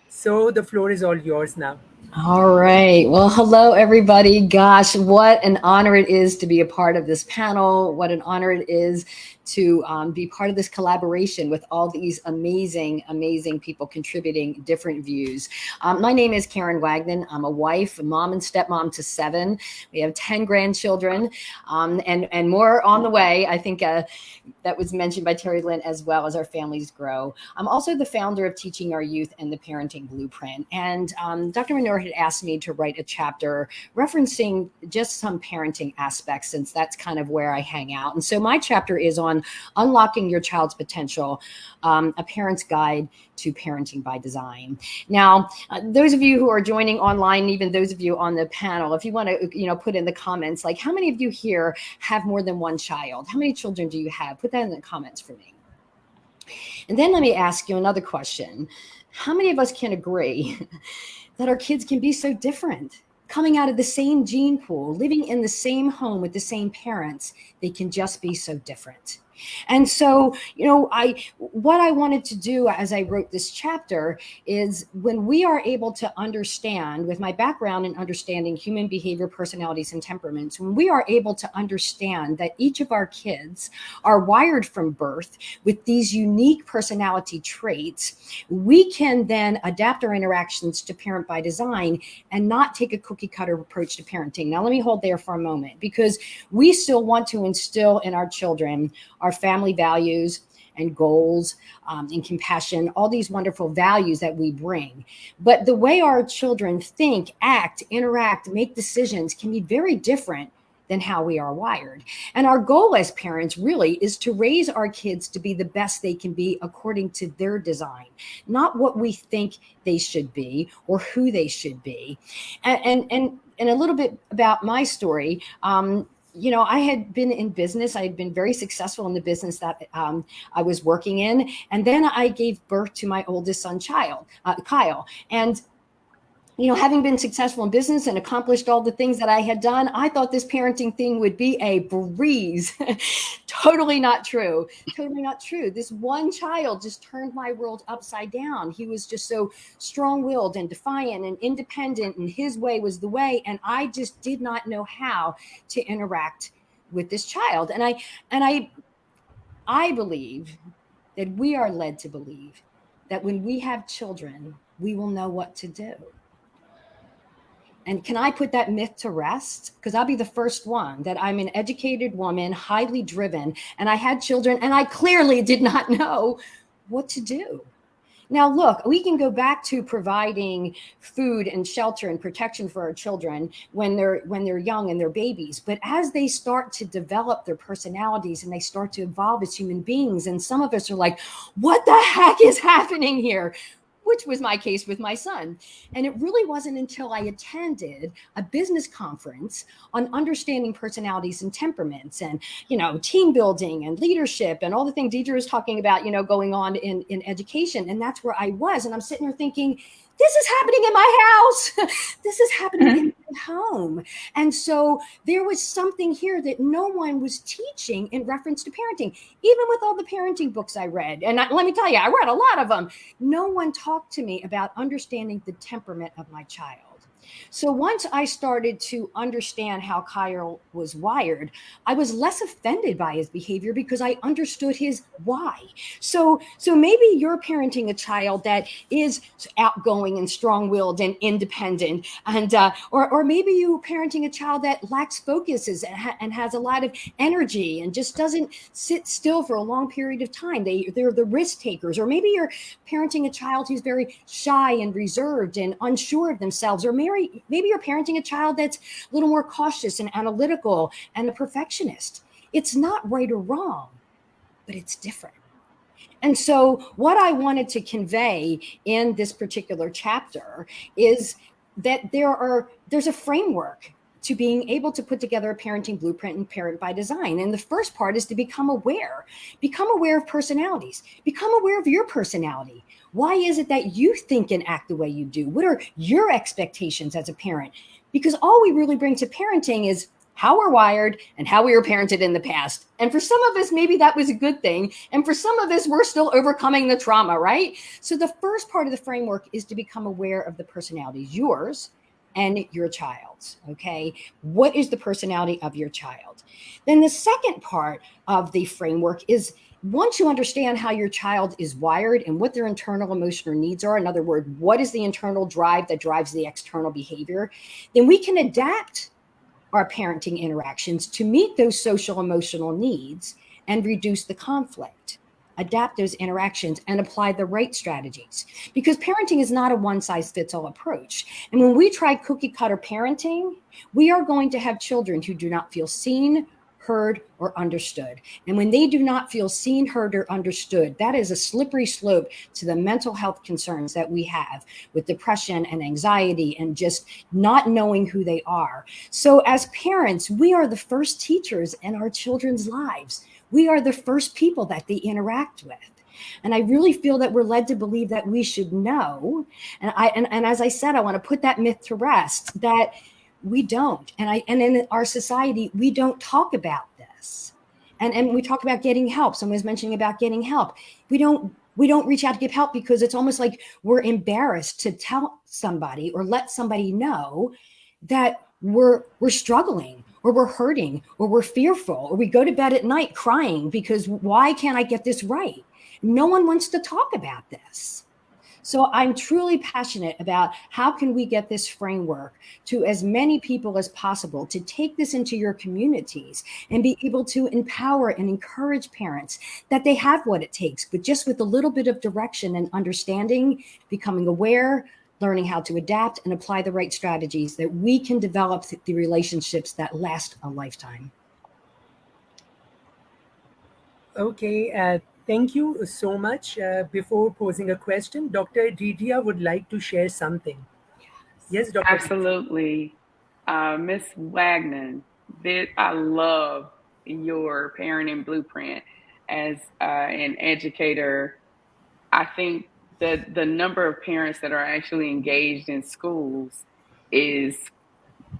So the floor is all yours now. All right. Well, hello, everybody. Gosh, what an honor it is to be a part of this panel. What an honor it is to be part of this collaboration with all these amazing, amazing people contributing different views. My name is Karen Wagner. I'm a wife, a mom and stepmom to 7. We have 10 grandchildren and more on the way. I think that was mentioned by Terry Lynn as well as our families grow. I'm also the founder of Teaching Our Youth and the Parenting Blueprint. And Dr. Munir had asked me to write a chapter referencing just some parenting aspects, since that's kind of where I hang out. And so my chapter is on unlocking your child's potential, a parent's guide to parenting by design. Now, those of you who are joining online, even those of you on the panel, if you want to, put in the comments, like how many of you here have more than one child? How many children do you have? Put that in the comments for me. And then let me ask you another question. How many of us can agree that our kids can be so different? Coming out of the same gene pool, living in the same home with the same parents, they can just be so different. And so, what I wanted to do as I wrote this chapter is when we are able to understand, with my background in understanding human behavior, personalities, and temperaments, when we are able to understand that each of our kids are wired from birth with these unique personality traits, we can then adapt our interactions to parent by design and not take a cookie cutter approach to parenting. Now, let me hold there for a moment, because we still want to instill in our children our family values and goals and compassion, all these wonderful values that we bring. But the way our children think, act, interact, make decisions can be very different than how we are wired. And our goal as parents really is to raise our kids to be the best they can be according to their design, not what we think they should be or who they should be. And a little bit about my story. you know, I had been in business. I had been very successful in the business that I was working in. And then I gave birth to my oldest son, Kyle. And you know, having been successful in business and accomplished all the things that I had done, I thought this parenting thing would be a breeze. Totally not true. Totally not true. This one child just turned my world upside down. He was just so strong-willed and defiant and independent, and his way was the way. And I just did not know how to interact with this child. And I believe that we are led to believe that when we have children, we will know what to do. And can I put that myth to rest? Because I'll be the first one that I'm an educated woman, highly driven, and I had children, and I clearly did not know what to do. Now, look, we can go back to providing food and shelter and protection for our children when they're young and they're babies. But as they start to develop their personalities and they start to evolve as human beings, and some of us are like, what the heck is happening here? Which was my case with my son. And it really wasn't until I attended a business conference on understanding personalities and temperaments and, you know, team building and leadership and all the things Deidre was talking about, you know, going on in education. And that's where I was. And I'm sitting there thinking, this is happening in my house. This is happening in my home. And so there was something here that no one was teaching in reference to parenting, even with all the parenting books I read. And let me tell you, I read a lot of them. No one talked to me about understanding the temperament of my child. So once I started to understand how Kyle was wired, I was less offended by his behavior because I understood his why. So maybe you're parenting a child that is outgoing and strong-willed and independent, and or maybe you're parenting a child that lacks focuses and has a lot of energy and just doesn't sit still for a long period of time. They're the risk takers. Or maybe you're parenting a child who's very shy and reserved and unsure of themselves. Or maybe you're parenting a child that's a little more cautious and analytical and a perfectionist. It's not right or wrong, but it's different. And so what I wanted to convey in this particular chapter is that there's a framework to being able to put together a parenting blueprint and parent by design. And the first part is to become aware of personalities, become aware of your personality. Why is it that you think and act the way you do? What are your expectations as a parent? Because all we really bring to parenting is how we're wired and how we were parented in the past. And for some of us, maybe that was a good thing. And for some of us, we're still overcoming the trauma, right? So the first part of the framework is to become aware of the personalities, yours and your child's, okay? What is the personality of your child? Then the second part of the framework is, once you understand how your child is wired and what their internal emotional needs are, in other words, what is the internal drive that drives the external behavior, then we can adapt our parenting interactions to meet those social emotional needs and reduce the conflict, adapt those interactions, and apply the right strategies. Because parenting is not a one-size-fits-all approach. And when we try cookie-cutter parenting, we are going to have children who do not feel seen, heard, or understood. And when they do not feel seen, heard, or understood, that is a slippery slope to the mental health concerns that we have with depression and anxiety and just not knowing who they are. So as parents, we are the first teachers in our children's lives. We are the first people that they interact with. And I really feel that we're led to believe that we should know. And as I said, I want to put that myth to rest, that we don't. And in our society, we don't talk about this. And we talk about getting help. Someone was mentioning about getting help. We don't reach out to get help because it's almost like we're embarrassed to tell somebody or let somebody know that we're struggling or we're hurting or we're fearful, or we go to bed at night crying because why can't I get this right? No one wants to talk about this. So I'm truly passionate about how can we get this framework to as many people as possible to take this into your communities and be able to empower and encourage parents that they have what it takes, but just with a little bit of direction and understanding, becoming aware, learning how to adapt and apply the right strategies, that we can develop the relationships that last a lifetime. Okay, thank you so much. Before posing a question, Dr. Didia would like to share something. Yes, Dr. Absolutely. Ms. Wagner, I love your parenting blueprint. As an educator, I think the number of parents that are actually engaged in schools is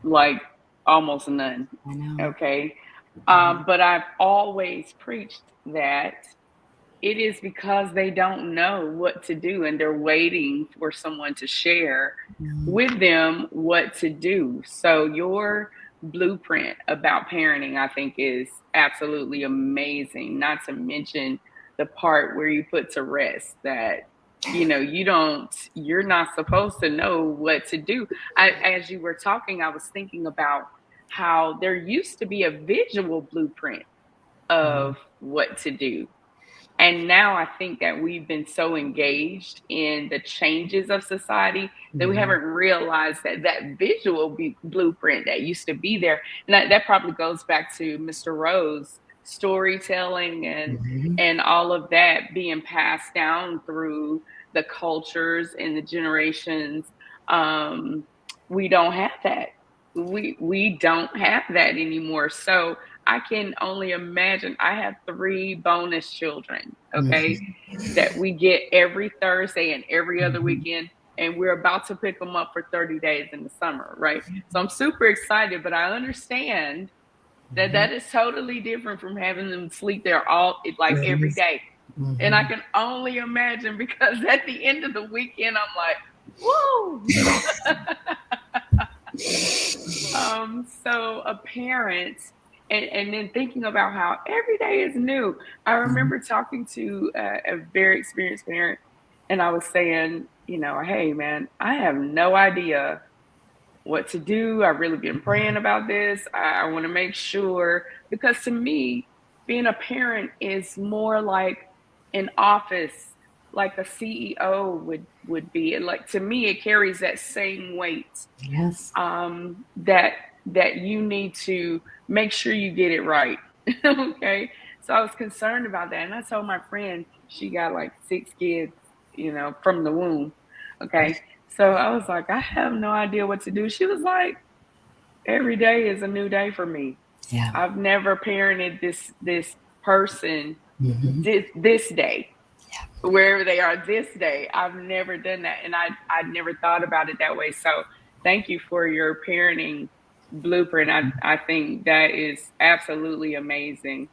like almost none. I know. Okay. But I've always preached that it is because they don't know what to do and they're waiting for someone to share with them what to do. So your blueprint about parenting, I think, is absolutely amazing. Not to mention the part where you put to rest that, you know, you're not supposed to know what to do. As you were talking, I was thinking about how there used to be a visual blueprint of what to do. And now I think that we've been so engaged in the changes of society that we haven't realized that that visual blueprint that used to be there, and that probably goes back to Mr. Rose storytelling and all of that being passed down through the cultures and the generations. We don't have that. We don't have that anymore. So I can only imagine. I have 3 bonus children, okay, that we get every Thursday and every other weekend, and we're about to pick them up for 30 days in the summer, right? So I'm super excited, but I understand that that is totally different from having them sleep there every day. And I can only imagine, because at the end of the weekend, I'm like, whoa. So a parent, and then thinking about how every day is new. I remember talking to a very experienced parent, and I was saying, you know, hey man, I have no idea what to do. I've really been praying about this. I want to make sure, because to me, being a parent is more like an office, like a CEO would be. And like, to me, it carries that same weight. Yes. That you need to make sure you get it right. Okay. So I was concerned about that. And I told my friend, she got like 6 kids, you know, from the womb. Okay. So I was like, I have no idea what to do. She was like, every day is a new day for me. Yeah. I've never parented this person this day. Yeah. Wherever they are this day. I've never done that. And I'd never thought about it that way. So thank you for your parenting blueprint. I think that is absolutely amazing.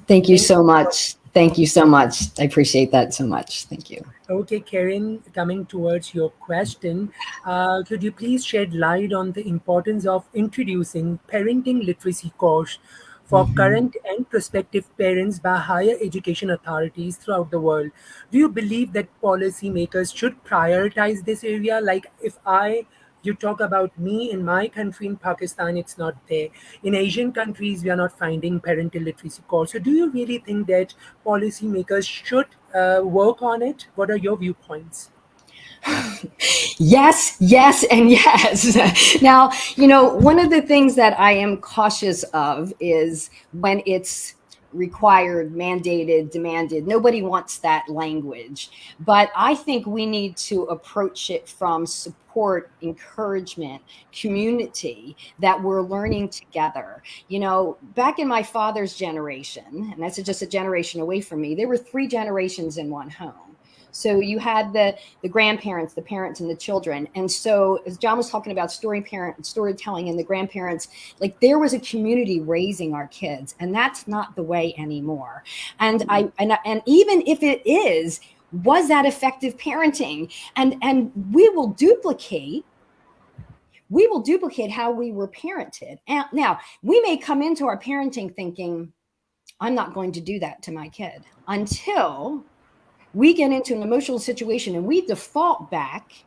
Thank you so much. Thank you so much. I appreciate that so much. Thank you. Okay, Karen, coming towards your question, could you please shed light on the importance of introducing parenting literacy course for current and prospective parents by higher education authorities throughout the world? Do you believe that policymakers should prioritize this area? Like, if you talk about me in my country, in Pakistan, it's not there. In Asian countries, we are not finding parental literacy course. So do you really think that policymakers should work on it? What are your viewpoints? Yes, yes, and yes. Now, you know, one of the things that I am cautious of is when it's required, mandated, demanded. Nobody wants that language. But I think we need to approach it from support, encouragement, community, that we're learning together. You know, back in my father's generation, and that's just a generation away from me, there were 3 generations in one home. So you had the grandparents, the parents, and the children. And so as John was talking about storytelling and the grandparents, like, there was a community raising our kids, and that's not the way anymore. And even if it is, was that effective parenting? And we will duplicate how we were parented. And now we may come into our parenting thinking, I'm not going to do that to my kid, until we get into an emotional situation and we default back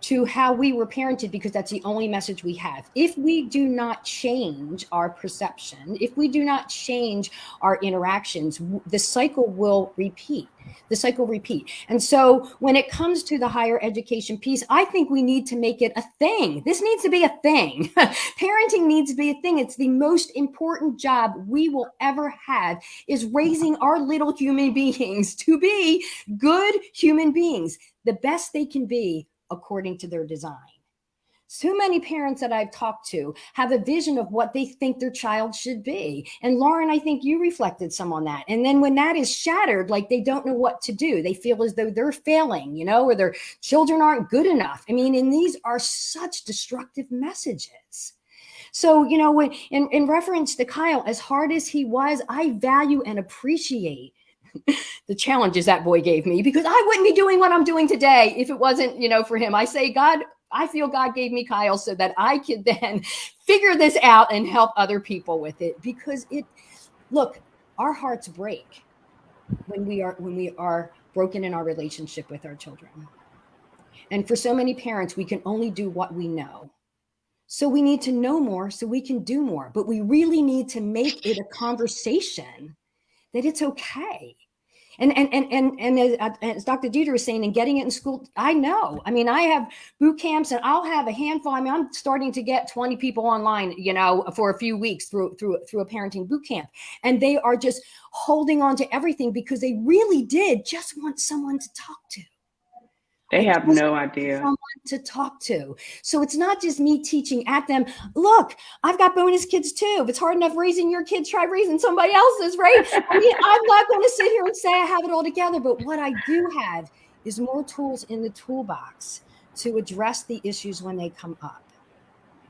to how we were parented, because that's the only message we have. If we do not change our perception, if we do not change our interactions, the cycle will repeat. And so when it comes to the higher education piece, I think we need to make it a thing. This needs to be a thing. Parenting needs to be a thing. It's the most important job we will ever have, is raising our little human beings to be good human beings, the best they can be according to their design. So many parents that I've talked to have a vision of what they think their child should be. And Lauren, I think you reflected some on that. And then when that is shattered, like they don't know what to do. They feel as though they're failing, you know, or their children aren't good enough. I mean, and these are such destructive messages. So, you know, when in reference to Kyle, as hard as he was, I value and appreciate the challenges that boy gave me, because I wouldn't be doing what I'm doing today if it wasn't, you know, for him. I say, God, I feel God gave me Kyle so that I could then figure this out and help other people with it, because look, our hearts break when we are broken in our relationship with our children. And for so many parents, we can only do what we know. So we need to know more so we can do more, but we really need to make it a conversation that it's okay. And as Dr. Dieter was saying, and getting it in school, I know. I mean, I have boot camps, and I'll have a handful. I mean, I'm starting to get 20 people online, you know, for a few weeks through a parenting boot camp, and they are just holding on to everything because they really did just want someone to talk to. They have no idea. Someone to talk to. So it's not just me teaching at them. Look, I've got bonus kids too. If it's hard enough raising your kids, try raising somebody else's, right? I mean, I'm not going to sit here and say I have it all together, but what I do have is more tools in the toolbox to address the issues when they come up.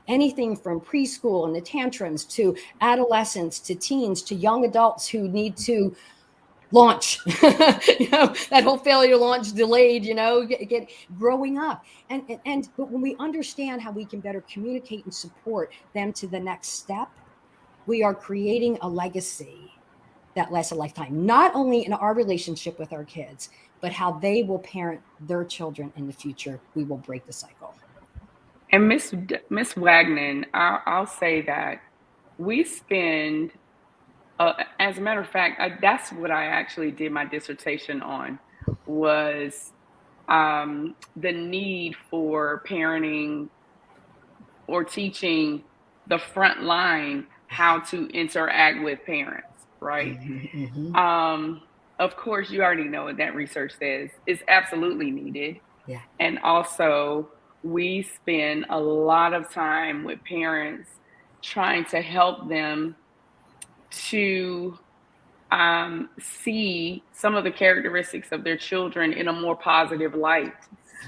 Anything from preschool and the tantrums to adolescents to teens to young adults who need to launch, you know, that whole failure launch delayed, you know, get growing up. But when we understand how we can better communicate and support them to the next step, we are creating a legacy that lasts a lifetime, not only in our relationship with our kids, but how they will parent their children in the future. We will break the cycle. And Miss Wagner, I'll say that we spend, as a matter of fact, that's what I actually did my dissertation on, was the need for parenting or teaching the front line how to interact with parents, right? Mm-hmm. Of course, you already know what that research says. It's absolutely needed. Yeah. And also, we spend a lot of time with parents trying to help them to see some of the characteristics of their children in a more positive light.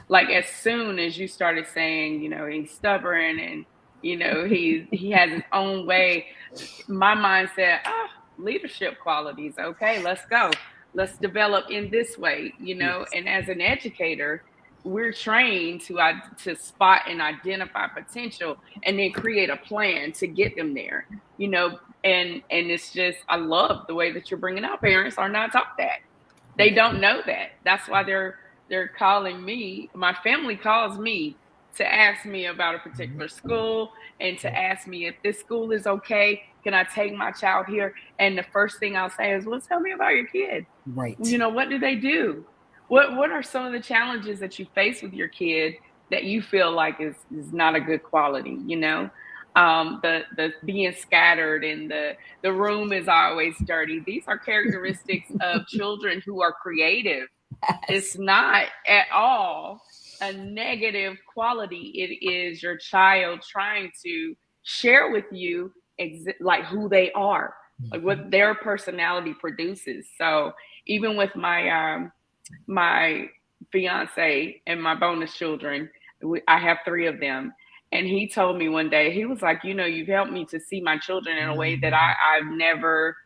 Like as soon as you started saying, you know, he's stubborn and, you know, he has his own way, my mind said, leadership qualities. Okay, let's go. Let's develop in this way, you know. Yes. And as an educator, we're trained to spot and identify potential and then create a plan to get them there, you know. And it's just, I love the way that you're bringing out. Parents are not taught that. They don't know that. That's why they're calling me. My family calls me to ask me about a particular school and to ask me if this school is okay. Can I take my child here? And the first thing I'll say is, well, tell me about your kid. Right. You know, what do they do? What are some of the challenges that you face with your kid that you feel like is not a good quality, you know? The being scattered and the room is always dirty. These are characteristics of children who are creative. Yes. It's not at all a negative quality. It is your child trying to share with you like who they are, like what their personality produces. So even with my my fiance and my bonus children, I have 3 of them. And he told me one day, he was like, you know, you've helped me to see my children in a way that I never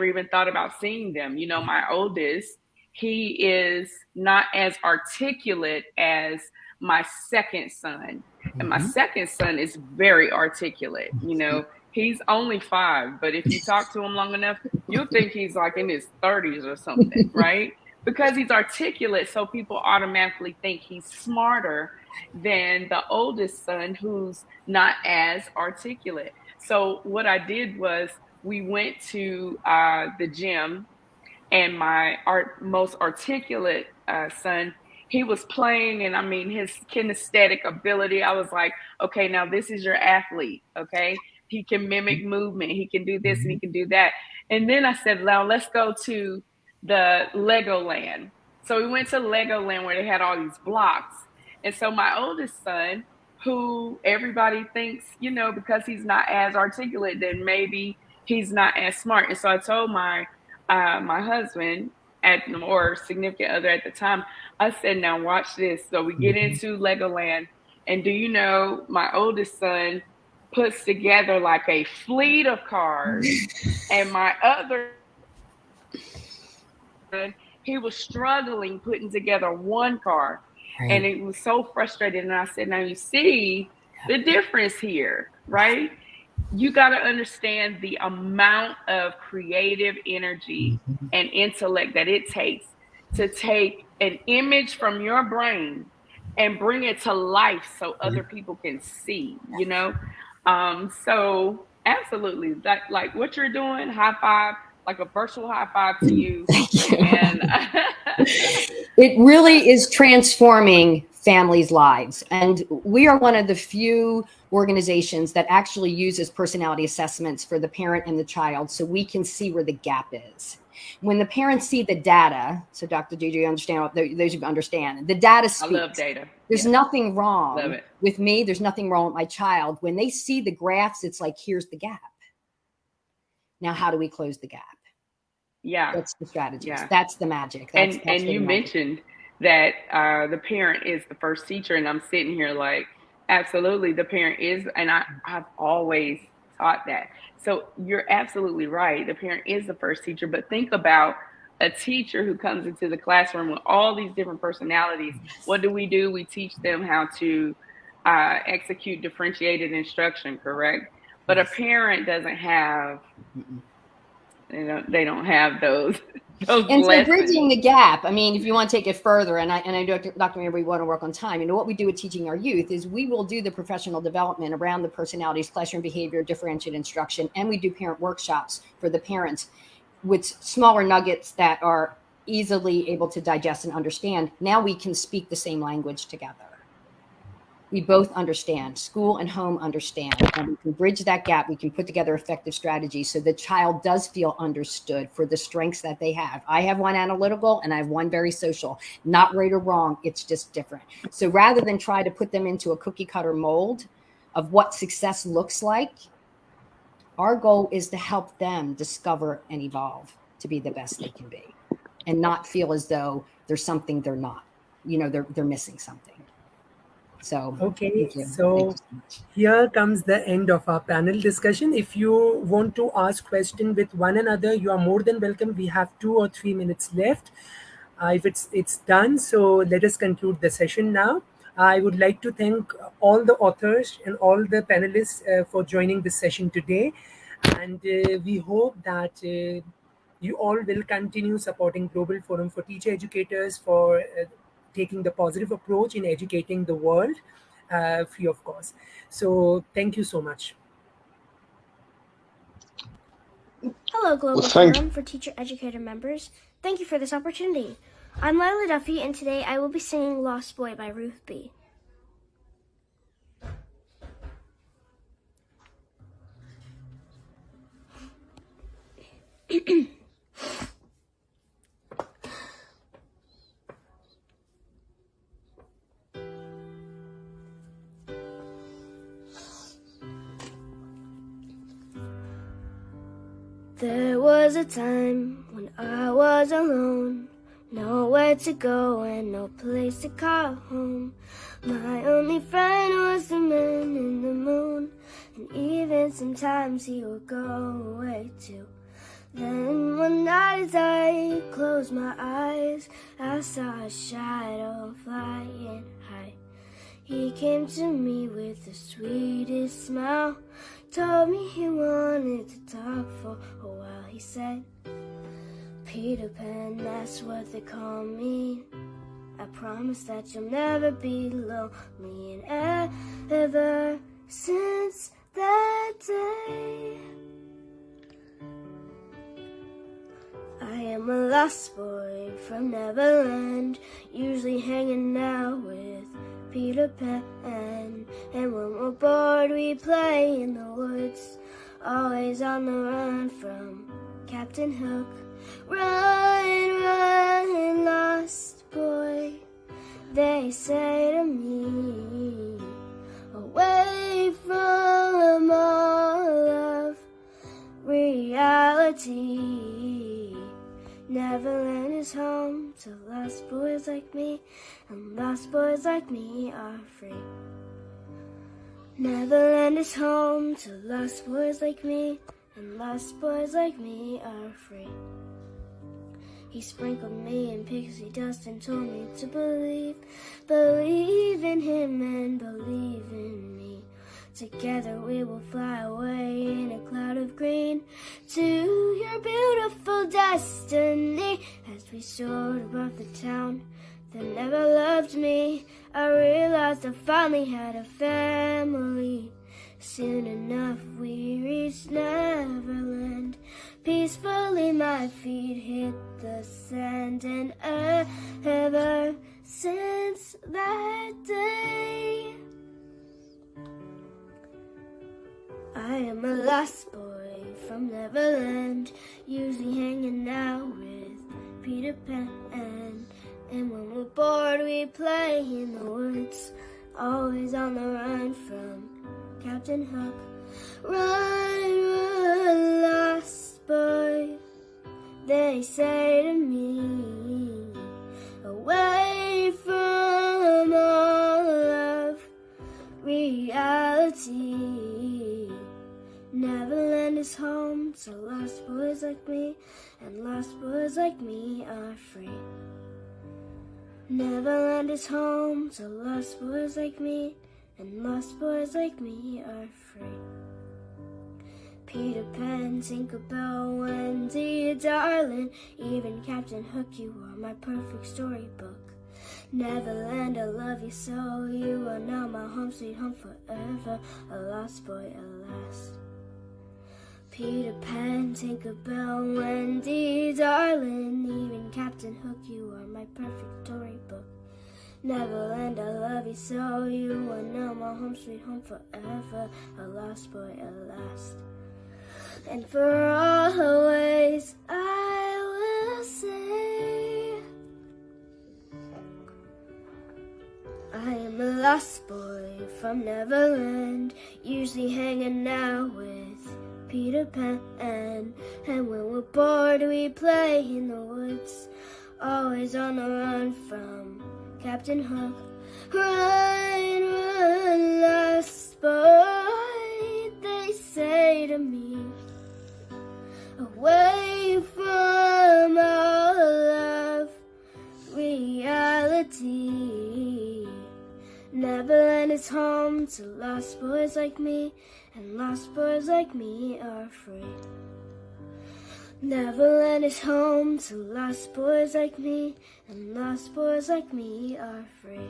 even thought about seeing them. You know, my oldest, he is not as articulate as my second son. And my second son is very articulate. You know, he's only 5, but if you talk to him long enough, you'll think he's like in his 30s or something, right? Because he's articulate, so people automatically think he's smarter than the oldest son who's not as articulate. So what I did was we went to the gym, and my most articulate son, he was playing, and I mean, his kinesthetic ability, I was like, okay, now this is your athlete, okay? He can mimic movement, he can do this and he can do that. And then I said, now let's go to the Legoland. So we went to Legoland where they had all these blocks. And so my oldest son, who everybody thinks, because he's not as articulate, then maybe he's not as smart. And so I told my husband or significant other at the time, I said, now watch this. So we get into Legoland, and do you know, my oldest son puts together like a fleet of cars, and my other son, he was struggling putting together one car. Right. And it was so frustrating. And I said, now you see the difference here, right? You got to understand the amount of creative energy and intellect that it takes to take an image from your brain and bring it to life so other people can see, So absolutely, like what you're doing, high five, like a virtual high five to you. Thank you. And it really is transforming families' lives. And we are one of the few organizations that actually uses personality assessments for the parent and the child, so we can see where the gap is. When the parents see the data, so Dr. Gigi, you understand, those who understand, the data speaks. I love data. There's nothing wrong with me. There's nothing wrong with my child. When they see the graphs, it's like, here's the gap. Now, how do we close the gap? Yeah. That's the strategies. Yeah. That's the magic. That's and you mentioned that the parent is the first teacher, and I'm sitting here like, absolutely, the parent is, and I've always taught that. So you're absolutely right. The parent is the first teacher, but think about a teacher who comes into the classroom with all these different personalities. What do? We teach them how to execute differentiated instruction, correct? But a parent doesn't have, they don't have those and lessons. So bridging the gap, I mean, if you want to take it further, and I know, Dr. Mayor, we want to work on time. What we do with teaching our youth is we will do the professional development around the personalities, classroom behavior, differentiated instruction, and we do parent workshops for the parents with smaller nuggets that are easily able to digest and understand. Now we can speak the same language together. We both understand, school and home understand, and we can bridge that gap. We can put together effective strategies so the child does feel understood for the strengths that they have. I have one analytical and I have one very social, not right or wrong. It's just different. So rather than try to put them into a cookie cutter mold of what success looks like, our goal is to help them discover and evolve to be the best they can be and not feel as though there's something they're not, they're missing something. So, okay, so here comes the end of our panel discussion. If you want to ask questions with one another, you are more than welcome. We have 2 or 3 minutes left. If it's done, so let us conclude the session now. I would like to thank all the authors and all the panelists for joining this session today. And we hope that you all will continue supporting Global Forum for Teacher Educators for taking the positive approach in educating the world free of cost. So thank you so much. Hello, Global Forum for Teacher Educator members. Thank you for this opportunity. I'm Lila Duffy, and today I will be singing Lost Boy by Ruth B. There was a time when I was alone, nowhere to go and no place to call home. My only friend was the man in the moon, and even sometimes he would go away too. Then one night as I closed my eyes, I saw a shadow flying high. He came to me with the sweetest smile, told me he wanted to talk for a while. He said, Peter Pan, that's what they call me. I promise that you'll never be lonely. And ever since that day, I am a lost boy from Neverland, usually hanging out with Peter Pan. And when we're bored, we play in the woods, always on the run from Captain Hook. Run, run, lost boy, they say to me. lost boys like me, and lost boys like me are free. Neverland is home to lost boys like me, and lost boys like me are free. He sprinkled me in pixie dust and told me to believe in him and believe in me. Together we will fly away in a cloud of green to your beautiful destiny. As we soared above the town that never loved me, I realized I finally had a family. Soon enough we reached Neverland. Peacefully my feet hit the sand, and ever since that day I am a lost boy from Neverland, usually hanging out with Peter Pan. And when we're bored we play in the woods, always on the run from Captain Hook. Run, run, lost boy, they say to me, away from all of reality. Neverland is home to lost boys like me, and lost boys like me are free. Neverland is home to lost boys like me, and lost boys like me are free. Peter Pan, Tinkerbell, Wendy, darling, even Captain Hook, you are my perfect storybook. Neverland, I love you so, you are now my home, sweet home forever, a lost boy at last. Peter Pan, Tinkerbell, Wendy, darling, even Captain Hook, you are my perfect storybook. Neverland, I love you so, you are now my home, sweet home forever, a lost boy at last. And for always I will say, I am a lost boy from Neverland, usually hanging out with Peter Pan. And when we're bored we play in the woods, always on the run from Captain Hook. Run, run, lost boy, they say to me, away from all of reality. Neverland is home to lost boys like me, and lost boys like me are free. Neverland is home to lost boys like me, and lost boys like me are free.